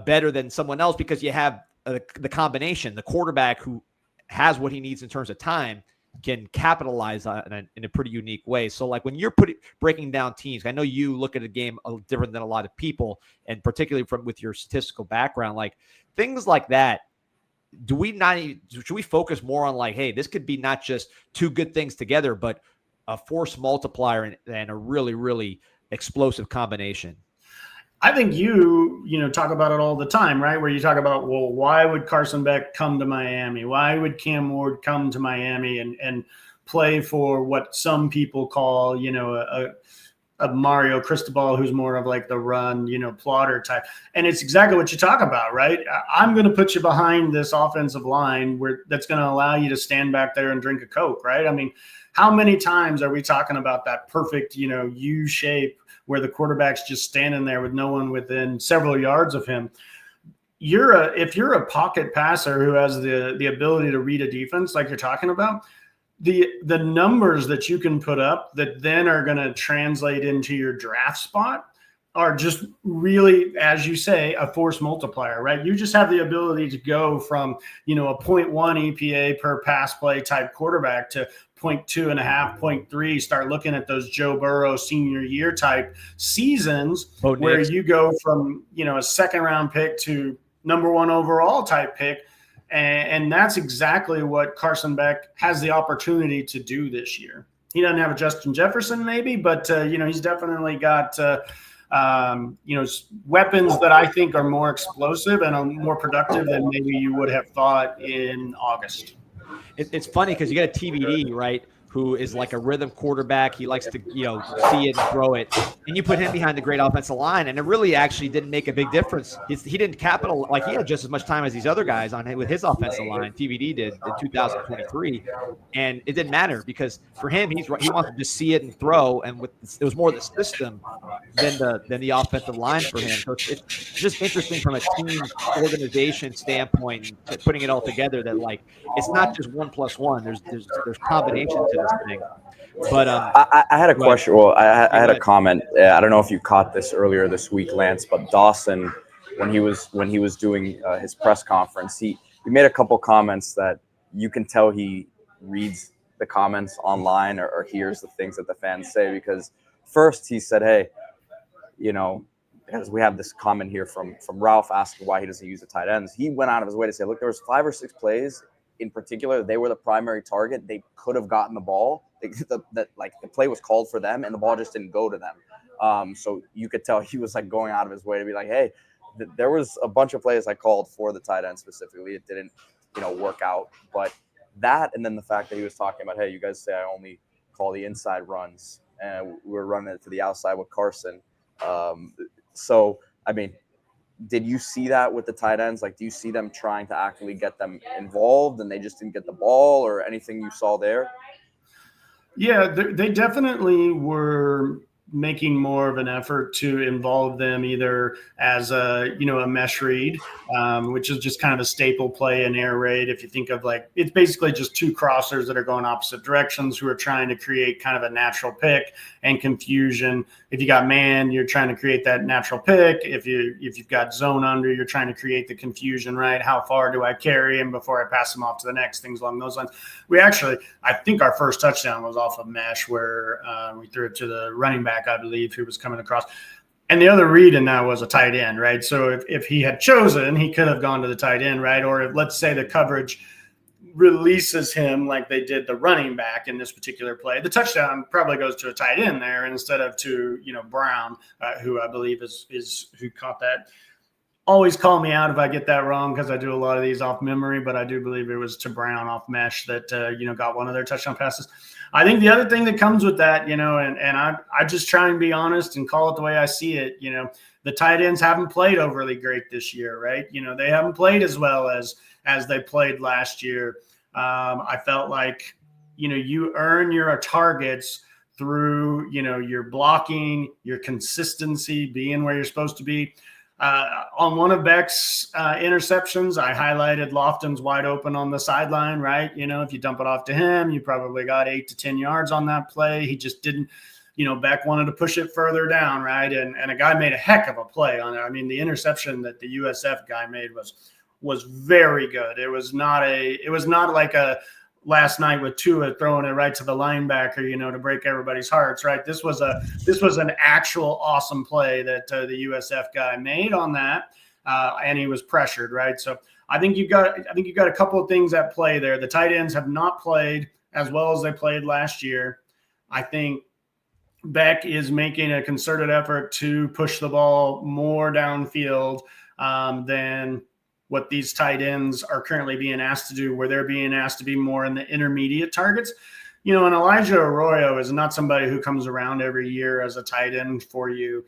better than someone else because you have the combination, the quarterback who has what he needs in terms of time can capitalize on it in a pretty unique way. So like when you're breaking down teams, I know you look at a game different than a lot of people, and particularly with your statistical background, like things like that. Should we focus more on like, hey, this could be not just two good things together, but a force multiplier and a really, really explosive combination? I think you talk about it all the time, right? Where you talk about, well, why would Carson Beck come to Miami? Why would Cam Ward come to Miami and play for what some people call, a Mario Cristobal, who's more of like the run, plotter type. And it's exactly what you talk about, right? I'm going to put you behind this offensive line that's going to allow you to stand back there and drink a Coke, right? I mean, how many times are we talking about that perfect, U shape where the quarterback's just standing there with no one within several yards of him? If you're a pocket passer who has the ability to read a defense like you're talking about, the numbers that you can put up that then are going to translate into your draft spot are just really, as you say, a force multiplier, right? You just have the ability to go from, a 0.1 EPA per pass play type quarterback to 0.2.5, 0.3, start looking at those Joe Burrow senior year type seasons where you go from, a second round pick to number one overall type pick. And that's exactly what Carson Beck has the opportunity to do this year. He doesn't have a Justin Jefferson maybe, but, he's definitely got, weapons that I think are more explosive and are more productive than maybe you would have thought in August. It's funny because you got a TBD, right, who is like a rhythm quarterback. He likes to, see it and throw it. And you put him behind the great offensive line, and it really actually didn't make a big difference. He didn't like he had just as much time as these other guys with his offensive line. TBD did in 2023, and it didn't matter because for him, he wants to just see it and throw. And it was more the system than the offensive line for him. So it's just interesting from a team organization standpoint, putting it all together. That like it's not just 1+1. There's combinations to this thing. But I had a question. Well, I had a comment. I don't know if you caught this earlier this week, Lance, but Dawson, when he was doing his press conference, he made a couple comments that you can tell he reads the comments online or hears the things that the fans say. Because first he said, hey, because we have this comment here from Ralph asking why he doesn't use the tight ends. He went out of his way to say, look, there was 5 or 6 plays in particular. They were the primary target. They could have gotten the ball. The play was called for them, and the ball just didn't go to them. So you could tell he was like going out of his way to be like, hey, there was a bunch of plays I called for the tight end specifically. It didn't, work out. But that, and then the fact that he was talking about, hey, you guys say I only call the inside runs, and we were running it to the outside with Carson. So, I mean, did you see that with the tight ends? Like, do you see them trying to actively get them involved and they just didn't get the ball, or anything you saw there? Yeah, they definitely were making more of an effort to involve them either as a mesh read, which is just kind of a staple play in air raid. If you think of like, it's basically just 2 crossers that are going opposite directions who are trying to create kind of a natural pick and confusion. If you got man, you're trying to create that natural pick. If you've got zone under, you're trying to create the confusion, right? How far do I carry him before I pass him off to the next? Things along those lines. I think our first touchdown was off of mesh where we threw it to the running back, I believe, who was coming across. And the other read in that was a tight end, right? So if he had chosen, he could have gone to the tight end, right? Or if, let's say the coverage releases him like they did the running back in this particular play, the touchdown probably goes to a tight end there instead of to, Brown, who I believe is who caught that. Always call me out if I get that wrong because I do a lot of these off memory, but I do believe it was to Brown off mesh that, got one of their touchdown passes. I think the other thing that comes with that, and I just try and be honest and call it the way I see it. The tight ends haven't played overly great this year, right? They haven't played as well as they played last year. I felt like, you earn your targets through, your blocking, your consistency, being where you're supposed to be. On one of Beck's interceptions, I highlighted Lofton's wide open on the sideline, right? If you dump it off to him, you probably got 8 to 10 yards on that play. He just didn't, Beck wanted to push it further down, right? And a guy made a heck of a play on it. I mean, the interception that the USF guy made was very good. It was not like a last night with Tua throwing it right to the linebacker, to break everybody's hearts, right? This was an actual awesome play that the USF guy made on that, and he was pressured, right? So I think you've got a couple of things at play there. The tight ends have not played as well as they played last year. I think Beck is making a concerted effort to push the ball more downfield than what these tight ends are currently being asked to do, where they're being asked to be more in the intermediate targets. And Elijah Arroyo is not somebody who comes around every year as a tight end for you.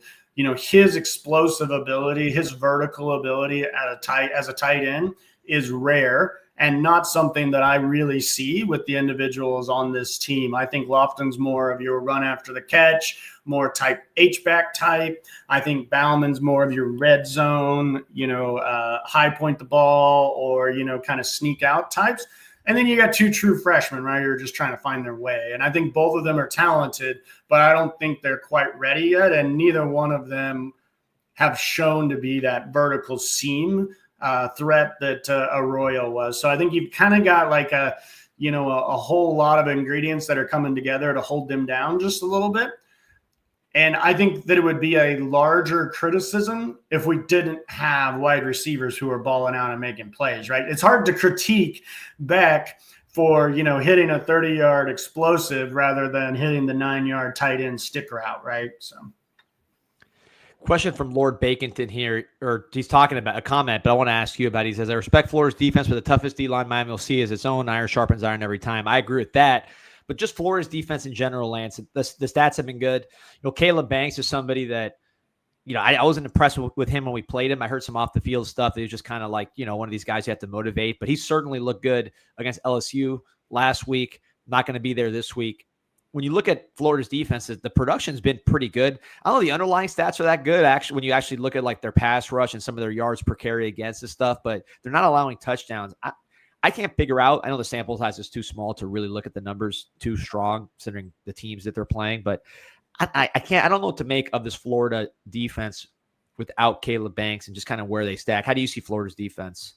His explosive ability, his vertical ability as a tight end is rare and not something that I really see with the individuals on this team. I think Lofton's more of your run after the catch, more type H-back type. I think Bauman's more of your red zone, high point the ball or, kind of sneak out types. And then you got 2 true freshmen, right? You're just trying to find their way. And I think both of them are talented, but I don't think they're quite ready yet. And neither one of them have shown to be that vertical seam threat that Arroyo was. So I think you've kind of got like a whole lot of ingredients that are coming together to hold them down just a little bit. And I think that it would be a larger criticism if we didn't have wide receivers who are balling out and making plays, right? It's hard to critique Beck for, hitting a 30-yard explosive rather than hitting the 9-yard tight end stick route, right? So. Question from Lord Baconton here, or he's talking about a comment, but I want to ask you about it. He says, I respect Florida's defense, but the toughest D-line Miami will see is its own. Iron sharpens iron every time. I agree with that. But just Florida's defense in general, Lance, the stats have been good. Caleb Banks is somebody that, I wasn't impressed with him when we played him. I heard some off the field stuff. He was just kind of like, one of these guys you have to motivate. But he certainly looked good against LSU last week. Not going to be there this week. When you look at Florida's defense, the production's been pretty good. I don't know the underlying stats are that good, actually, when you actually look at like their pass rush and some of their yards per carry against this stuff, but they're not allowing touchdowns. I can't figure out. I know the sample size is too small to really look at the numbers too strong, considering the teams that they're playing, but I can't. I don't know what to make of this Florida defense without Caleb Banks and just kind of where they stack. How do you see Florida's defense?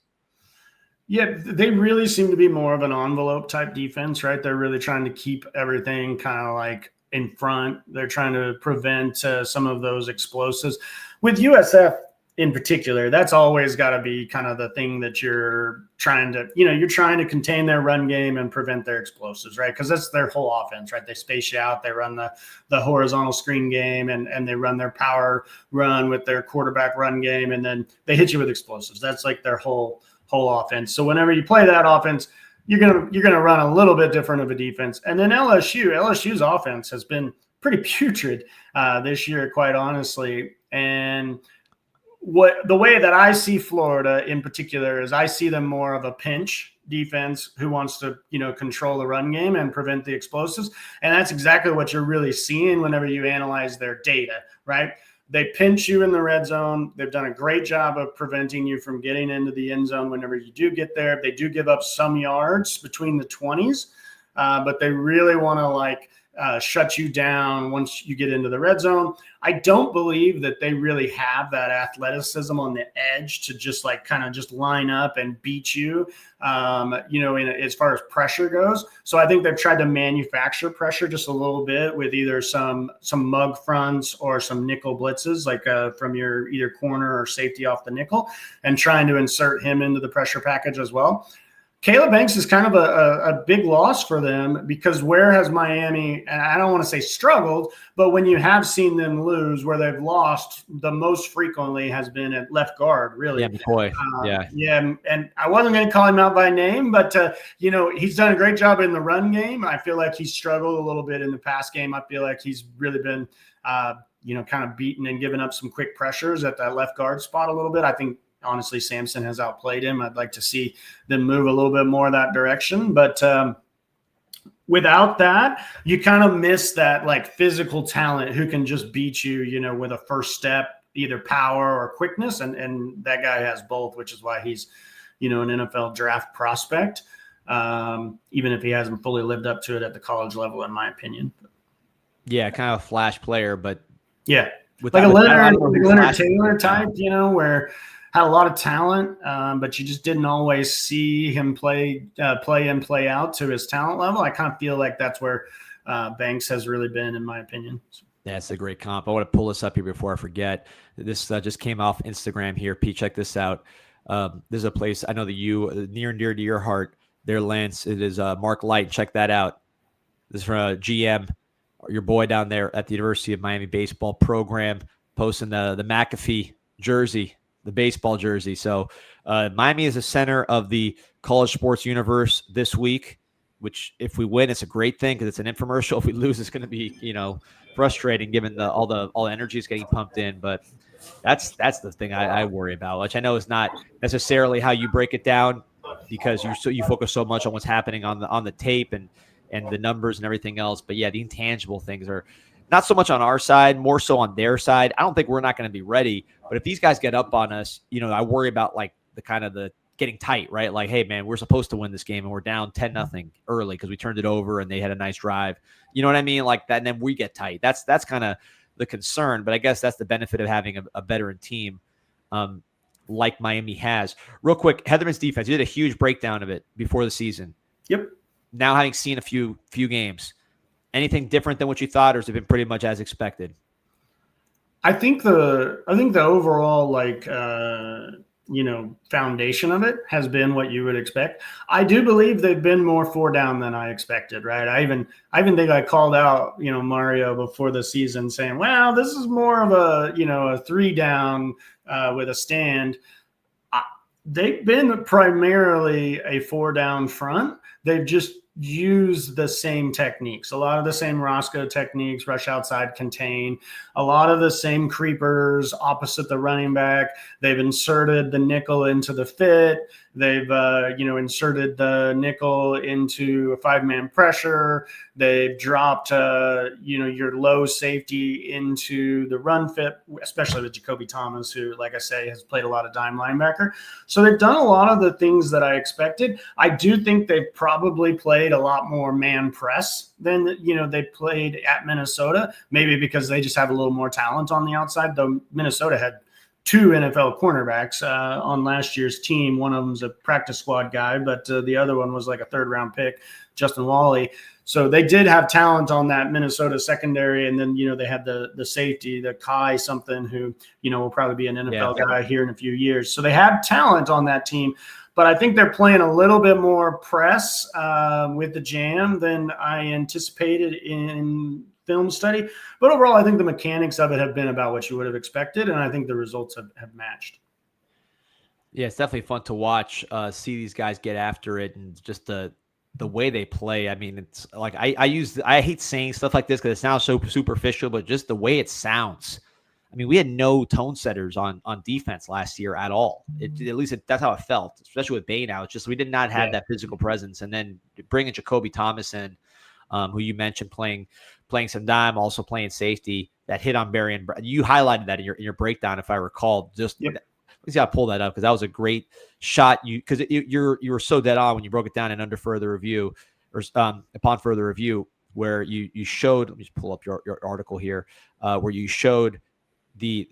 Yeah, they really seem to be more of an envelope type defense, right? They're really trying to keep everything kind of like in front. They're trying to prevent some of those explosives. With USF in particular, that's always got to be kind of the thing that you're trying to, you're trying to contain their run game and prevent their explosives, right? Because that's their whole offense, right? They space you out, they run the horizontal screen game, and they run their power run with their quarterback run game, and then they hit you with explosives. That's like their whole offense. So whenever you play that offense, you're gonna run a little bit different of a defense. And then LSU's offense has been pretty putrid this year, quite honestly. And the way that I see Florida in particular is I see them more of a pinch defense who wants to, control the run game and prevent the explosives. And that's exactly what you're really seeing whenever you analyze their data, right? They pinch you in the red zone. They've done a great job of preventing you from getting into the end zone whenever you do get there. They do give up some yards between the 20s, but they really want to shut you down once you get into the red zone. I don't believe that they really have that athleticism on the edge to just like kind of just line up and beat you, as far as pressure goes. So I think they've tried to manufacture pressure just a little bit with either some mug fronts or some nickel blitzes, like from your either corner or safety off the nickel, and trying to insert him into the pressure package as well. Caleb Banks is kind of a big loss for them, because where has Miami, and I don't want to say struggled, but when you have seen them lose, where they've lost the most frequently has been at left guard, really. Yeah, McCoy. Yeah. And I wasn't going to call him out by name, but, he's done a great job in the run game. I feel like he's struggled a little bit in the pass game. I feel like he's really been, kind of beaten and given up some quick pressures at that left guard spot a little bit. I think, honestly, Samson has outplayed him. I'd like to see them move a little bit more that direction. But without that, you kind of miss that like physical talent who can just beat you, with a first step, either power or quickness. And that guy has both, which is why he's, an NFL draft prospect, even if he hasn't fully lived up to it at the college level, in my opinion. Yeah, kind of a flash player, but yeah, like a Leonard Taylor type, where had a lot of talent, but you just didn't always see him play in, play out to his talent level. I kind of feel like that's where Banks has really been, in my opinion. That's a great comp. I want to pull this up here before I forget. This just came off Instagram here. Pete, check this out. There's a place I know that you near and dear to your heart there, Lance. It is Mark Light. Check that out. This is from GM, your boy down there at the University of Miami baseball program, posting the McAfee jersey, the baseball jersey. So Miami is the center of the college sports universe this week, which if we win, it's a great thing because it's an infomercial. If we lose, it's going to be, frustrating given all the energy is getting pumped in. But that's the thing I worry about, which I know is not necessarily how you break it down, because you focus so much on what's happening on the tape and the numbers and everything else. But yeah, the intangible things are not so much on our side, more so on their side. I don't think we're not going to be ready, but if these guys get up on us, I worry about like the getting tight, right? Like, hey man, we're supposed to win this game and we're down 10-0 early because we turned it over and they had a nice drive. You know what I mean? Like that. And then we get tight. That's kind of the concern, but I guess that's the benefit of having a veteran team like Miami has. Real quick, Heatherman's defense, you did a huge breakdown of it before the season. Yep. Now having seen a few games, anything different than what you thought, or has it been pretty much as expected? I think the overall foundation of it has been what you would expect. I do believe they've been more 4 down than I expected, right? I even think I called out, Mario before the season saying, well, this is more of a 3 down with a stand. They've been primarily a 4 down front. They've just used the same techniques, a lot of the same Roscoe techniques, rush outside, contain, a lot of the same creepers opposite the running back. They've inserted the nickel into the fit. They've, inserted the nickel into a 5-man pressure. They've dropped, your low safety into the run fit, especially with Jacoby Thomas, who, like I say, has played a lot of dime linebacker. So they've done a lot of the things that I expected. I do think they've probably played a lot more man press than, they played at Minnesota, maybe because they just have a little more talent on the outside, though Minnesota had 2 NFL cornerbacks on last year's team. One of them's a practice squad guy, but the other one was like a 3rd-round pick, Justin Wally. So they did have talent on that Minnesota secondary. And then, they had the safety, the Kai something who, will probably be an NFL guy here in a few years. So they have talent on that team. But I think they're playing a little bit more press with the jam than I anticipated in film study. But overall, I think the mechanics of it have been about what you would have expected, and I think the results have matched. Yeah, it's definitely fun to watch, see these guys get after it, and just the way they play. I mean, it's like I hate saying stuff like this because it sounds so superficial, but just the way it sounds. I mean, we had no tone setters on defense last year at all. That's how it felt, especially with Bain out. It's just we did not have that physical presence. And then bringing Jacoby Thomas in, who you mentioned playing some dime, also playing safety, that hit on Barry. And you highlighted that in your breakdown, if I recall. Just let's got to pull that up because that was a great shot. You were so dead on when you broke it down and under further review or upon further review. where you showed. Let me just pull up your article here, where you showed a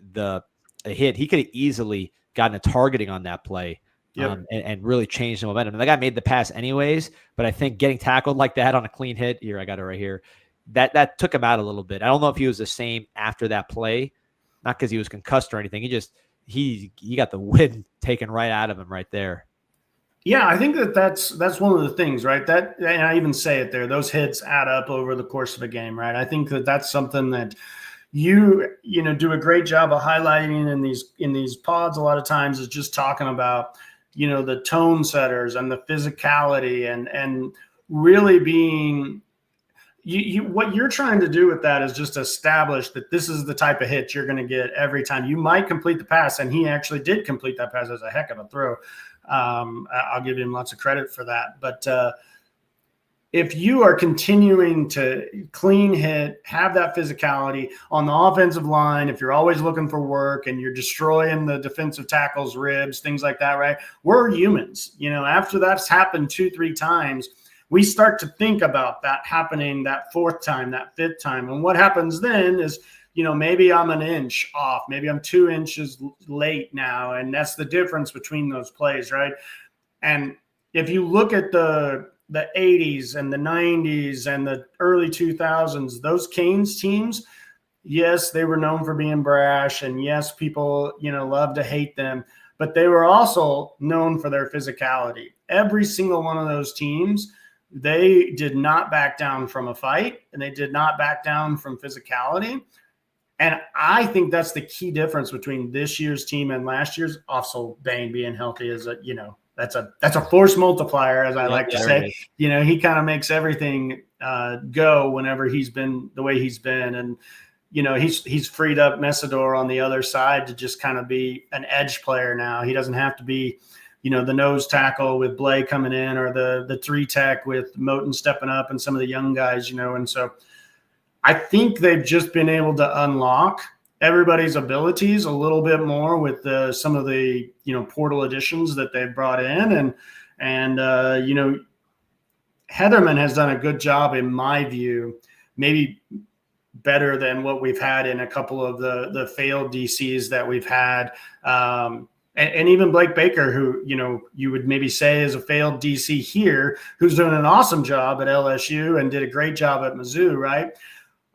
hit. He could have easily gotten a targeting on that play. Yep. And really changed the momentum. And the guy made the pass anyways, but I think getting tackled like that on a clean hit, here, I got it right here, that took him out a little bit. I don't know if he was the same after that play, not because he was concussed or anything. He got the wind taken right out of him right there. Yeah, I think that's one of the things, right? That, and I even say it there, those hits add up over the course of a game, right? I think that's something that you do a great job of highlighting in these pods a lot of times, is just talking about, the tone setters and the physicality and really being what you're trying to do with that is just establish that this is the type of hit you're going to get every time. You might complete the pass, and he actually did complete that pass. As a heck of a throw. I'll give him lots of credit for that. But if you are continuing to clean hit, have that physicality on the offensive line, if you're always looking for work and you're destroying the defensive tackle's ribs, things like that, right? We're humans. After that's happened 2-3 times, we start to think about that happening that fourth time, that fifth time. And what happens then is, maybe I'm an inch off, maybe I'm 2 inches late now. And that's the difference between those plays, right? And if you look at the 80s and the 90s and the early 2000s, those Canes teams, yes, they were known for being brash, and yes, people, love to hate them, but they were also known for their physicality. Every single one of those teams, they did not back down from a fight, and they did not back down from physicality. And I think that's the key difference between this year's team and last year's. Also, Bane being healthy is that's a force multiplier, as I like to say. He kind of makes everything go whenever he's been the way he's been. And, he's freed up Mesidor on the other side to just kind of be an edge player now. He doesn't have to be, the nose tackle with Blay coming in, or the 3 tech with Moten stepping up and some of the young guys, And so I think they've just been able to unlock everybody's abilities a little bit more with some of the portal additions that they've brought in, and Heatherman has done a good job, in my view, maybe better than what we've had in a couple of the failed DCs that we've had, and even Blake Baker, who you would maybe say is a failed DC here, who's doing an awesome job at LSU and did a great job at Mizzou, right?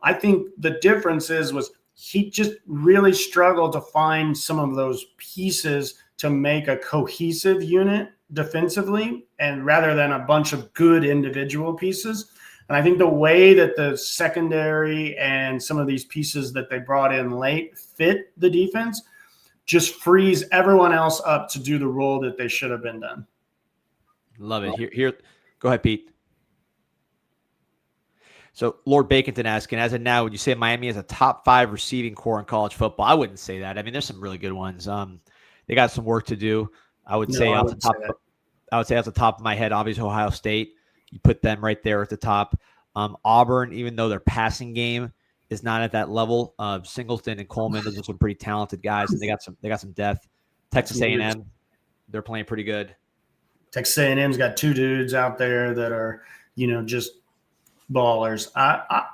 I think the difference was he just really struggled to find some of those pieces to make a cohesive unit defensively, and rather than a bunch of good individual pieces. And I think the way that the secondary and some of these pieces that they brought in late fit the defense just frees everyone else up to do the role that they should have been done. Love it. Here, go ahead, Pete. So Lord Baconton asking, as of now, would you say Miami is a top 5 receiving core in college football? I wouldn't say that. I mean, there's some really good ones. They got some work to do. I would say off the top of my head, obviously Ohio State. You put them right there at the top. Auburn, even though their passing game is not at that level, Singleton and Coleman, those are some pretty talented guys, and they got some depth. Texas A&M, they're playing pretty good. Texas A&M's got 2 dudes out there that are, just ballers. I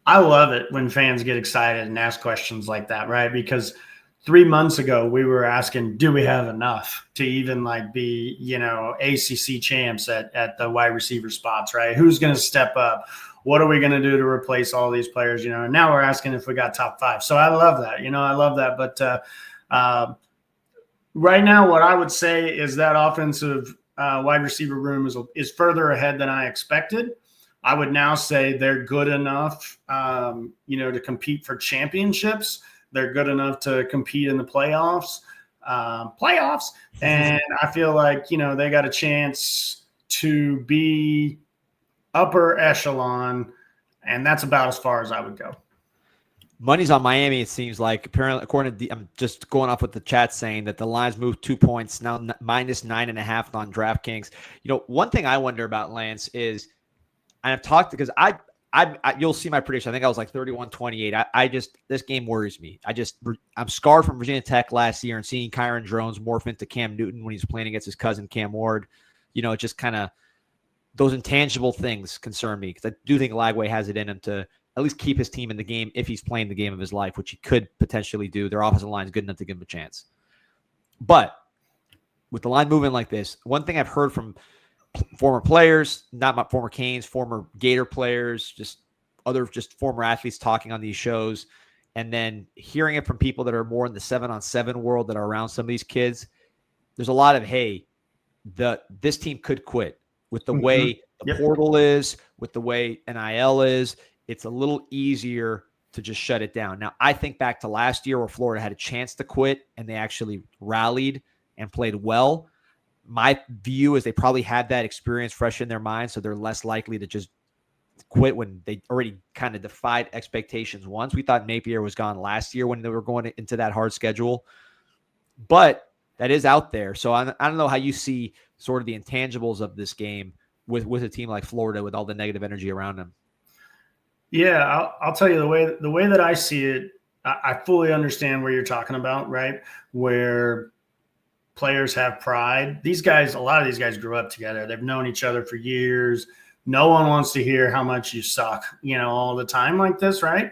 love it when fans get excited and ask questions like that, right? Because 3 months ago we were asking, do we have enough to even be, ACC champs at the wide receiver spots, right? Who's going to step up? What are we going to do to replace all these players? And now we're asking if we got top 5. So I love that, I love that. But right now, what I would say is that offensive wide receiver room is further ahead than I expected. I would now say they're good enough, to compete for championships. They're good enough to compete in the playoffs. And I feel like, they got a chance to be upper echelon, and that's about as far as I would go. Money's on Miami, it seems like. Apparently, according to I'm just going off what the chat saying, that the line's moved 2 points, now minus 9.5 on DraftKings. One thing I wonder about, Lance, is, and I've talked because I you'll see my prediction. I think I was like 31-28. I just, this game worries me. I'm scarred from Virginia Tech last year and seeing Kyron Drones morph into Cam Newton when he's playing against his cousin Cam Ward. It just kind of, those intangible things concern me because I do think Lagway has it in him to at least keep his team in the game if he's playing the game of his life, which he could potentially do. Their offensive line is good enough to give him a chance. But with the line moving like this, one thing I've heard from former players, not my former Canes, former Gator players, just former athletes talking on these shows, and then hearing it from people that are more in the 7-on-7 world that are around some of these kids, there's a lot of, hey, this team could quit with the way the portal is, with the way NIL is. It's a little easier to just shut it down. Now, I think back to last year where Florida had a chance to quit and they actually rallied and played well. My view is they probably had that experience fresh in their mind, so they're less likely to just quit when they already kind of defied expectations once. We thought Napier was gone last year when they were going into that hard schedule. But that is out there. So I don't know how you see sort of the intangibles of this game with a team like Florida with all the negative energy around them. Yeah, I'll tell you the way that I see it, I fully understand where you're talking about, right? Where players have pride. A lot of these guys grew up together. They've known each other for years. No one wants to hear how much you suck, all the time like this, right?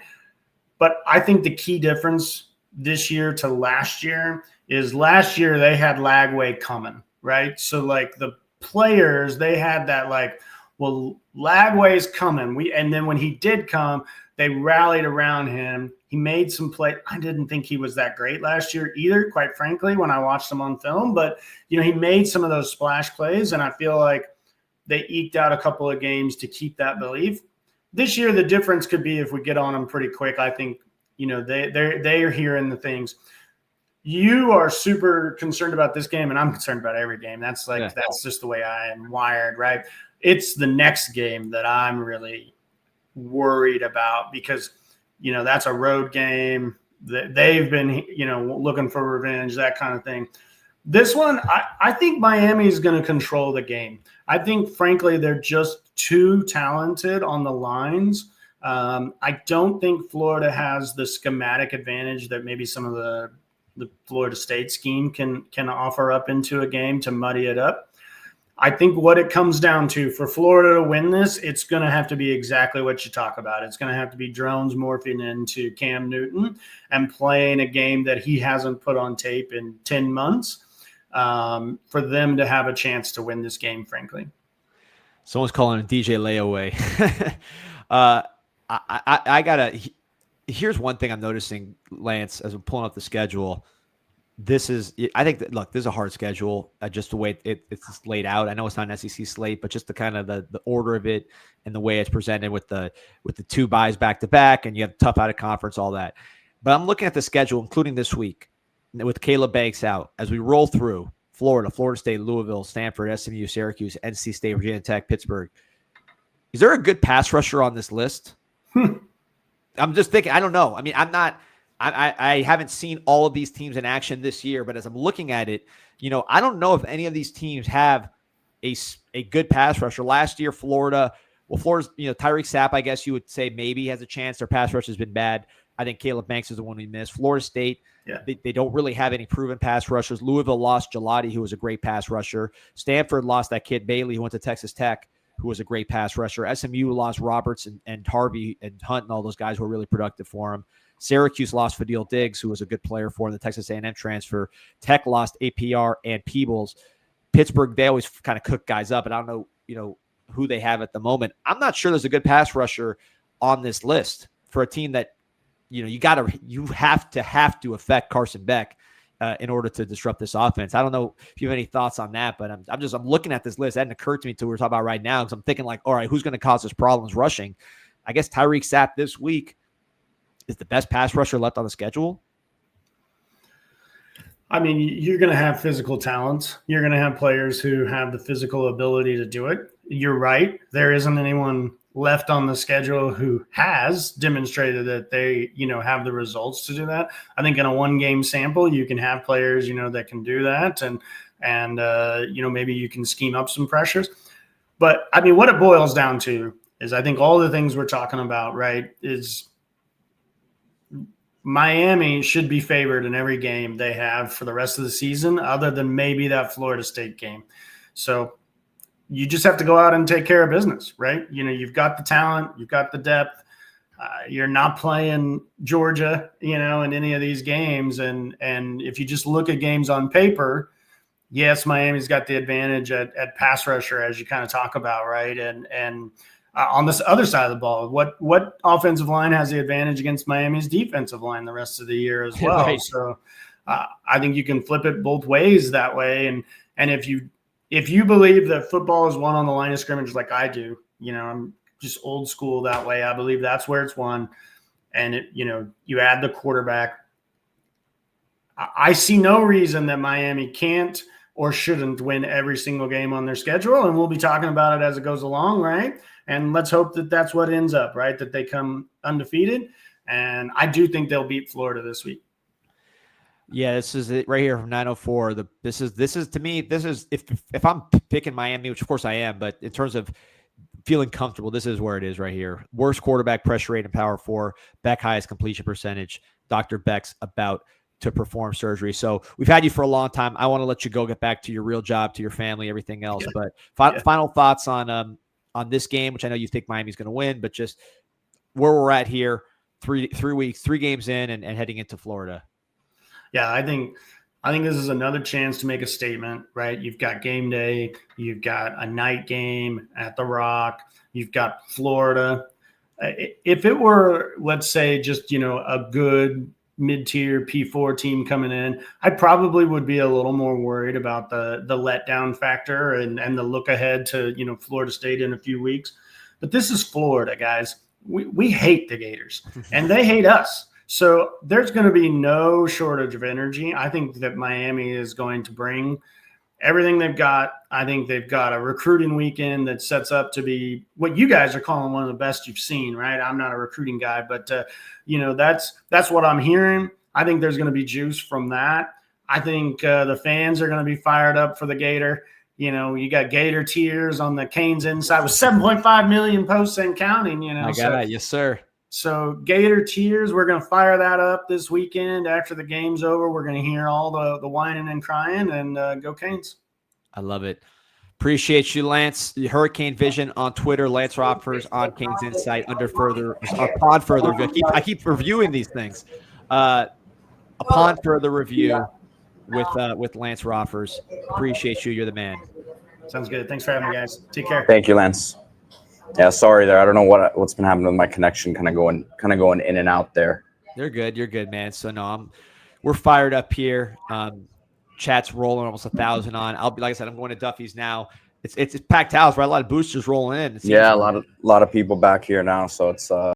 But I think the key difference this year to last year is last year they had Lagway coming, right? So like the players, they had that like, well, Lagway's coming. And then when he did come, they rallied around him. He made some play. I didn't think he was that great last year either, quite frankly, when I watched him on film. But, he made some of those splash plays, and I feel like they eked out a couple of games to keep that belief. This year, the difference could be if we get on them pretty quick. I think, they are hearing the things. You are super concerned about this game, and I'm concerned about every game. That's just the way I am wired, right? It's the next game that I'm really worried about because, that's a road game. They've been, looking for revenge, that kind of thing. This one, I think Miami is going to control the game. I think, frankly, they're just too talented on the lines. I don't think Florida has the schematic advantage that maybe some of the Florida State scheme can offer up into a game to muddy it up. I think what it comes down to for Florida to win this, it's going to have to be exactly what you talk about. It's going to have to be drones morphing into Cam Newton and playing a game that he hasn't put on tape in 10 months for them to have a chance to win this game, frankly. Someone's calling it DJ layaway. Here's one thing I'm noticing, Lance, as I'm pulling up the schedule. This is a hard schedule, just the way it's laid out. I know it's not an SEC slate, but just the kind of the order of it and the way it's presented with the 2 buys back to back, and you have tough out of conference, all that. But I'm looking at the schedule, including this week, with Caleb Banks out. As we roll through Florida State, Louisville, Stanford, SMU, Syracuse, NC State, Virginia Tech, Pittsburgh. Is there a good pass rusher on this list? I'm just thinking. I don't know. I mean, I haven't seen all of these teams in action this year, but as I'm looking at it, I don't know if any of these teams have a good pass rusher. Last year, Florida's, Tyreek Sapp, I guess you would say maybe has a chance. Their pass rush has been bad. I think Caleb Banks is the one we missed. Florida State, they don't really have any proven pass rushers. Louisville lost Gelati, who was a great pass rusher. Stanford lost that kid Bailey, who went to Texas Tech, who was a great pass rusher. SMU lost Roberts and Harvey and Hunt and all those guys who were really productive for him. Syracuse lost Fadil Diggs, who was a good player for the Texas A&M transfer. Tech lost APR and Peebles. Pittsburgh, they always kind of cook guys up, and I don't know, who they have at the moment. I'm not sure there's a good pass rusher on this list for a team that, you have to affect Carson Beck in order to disrupt this offense. I don't know if you have any thoughts on that, but I'm looking at this list. It hadn't occurred to me until we were talking about right now, because I'm thinking like, all right, who's going to cause us problems rushing? I guess Tyreek Sapp this week is the best pass rusher left on the schedule. I mean, you're going to have physical talent. You're going to have players who have the physical ability to do it. You're right. There isn't anyone left on the schedule who has demonstrated that they, have the results to do that. I think in a 1-game sample, you can have players, that can do that. And maybe you can scheme up some pressures. But I mean, what it boils down to is I think all the things we're talking about, right, is Miami should be favored in every game they have for the rest of the season, other than maybe that Florida State game. So you just have to go out and take care of business, right? You know, you've got the talent, you've got the depth. You're not playing Georgia, you know, in any of these games. And if you just look at games on paper, yes, Miami's got the advantage at pass rusher, as you kind of talk about, right? And on this other side of the ball, what offensive line has the advantage against Miami's defensive line the rest of the year as well? Right. So I think you can flip it both ways that way. And if you believe that football is won on the line of scrimmage like I do, you know, I'm just old school that way. I believe that's where it's won. And you add the quarterback. I see no reason that Miami can't or shouldn't win every single game on their schedule. And we'll be talking about it as it goes along, right? And let's hope that that's what ends up, right? That they come undefeated. And I do think they'll beat Florida this week. Yeah, this is it right here from 904. This is to me, this is if I'm picking Miami, which of course I am, but in terms of feeling comfortable, this is where it is right here. Worst quarterback pressure rate in Power 4, Beck highest completion percentage. Dr. Beck's about to perform surgery. So we've had you for a long time. I want to let you go get back to your real job, to your family, everything else. Yeah. But final thoughts on this game, which I know you think Miami's going to win, but just where we're at here, 3 weeks, 3 games in and heading into Florida. Yeah, I think this is another chance to make a statement, right? You've got game day, you've got a night game at the Rock, you've got Florida. If it were, let's say, just, a good mid-tier P4 team coming in, I probably would be a little more worried about the letdown factor and the look ahead to, Florida State in a few weeks. But this is Florida, guys. We hate the Gators, and they hate us. So there's going to be no shortage of energy. I think that Miami is going to bring everything they've got. I think they've got a recruiting weekend that sets up to be what you guys are calling one of the best you've seen, right? I'm not a recruiting guy, but that's what I'm hearing. I think there's going to be juice from that. I think the fans are going to be fired up for the Gator. You got Gator tears on the CanesInSight with 7.5 million posts and counting. I got it, yes, sir. So Gator tears, we're going to fire that up this weekend. After the game's over, we're going to hear all the whining and crying, and go Canes. I love it. Appreciate you, Lance. The Hurricane Vision on Twitter, Lance Roffers on CanesInSight, upon further review. I keep reviewing these things. Upon further review with Lance Roffers. Appreciate you. You're the man. Sounds good. Thanks for having me, guys. Take care. Thank you, Lance. Yeah, sorry there. I don't know what's been happening with my connection, kind of going in and out there. You're good, man. So no, we're fired up here. Chat's rolling, almost 1,000 on. I'll be, like I said, I'm going to Duffy's now. It's packed house, right? A lot of boosters rolling in. Yeah, a lot of people back here now, so it's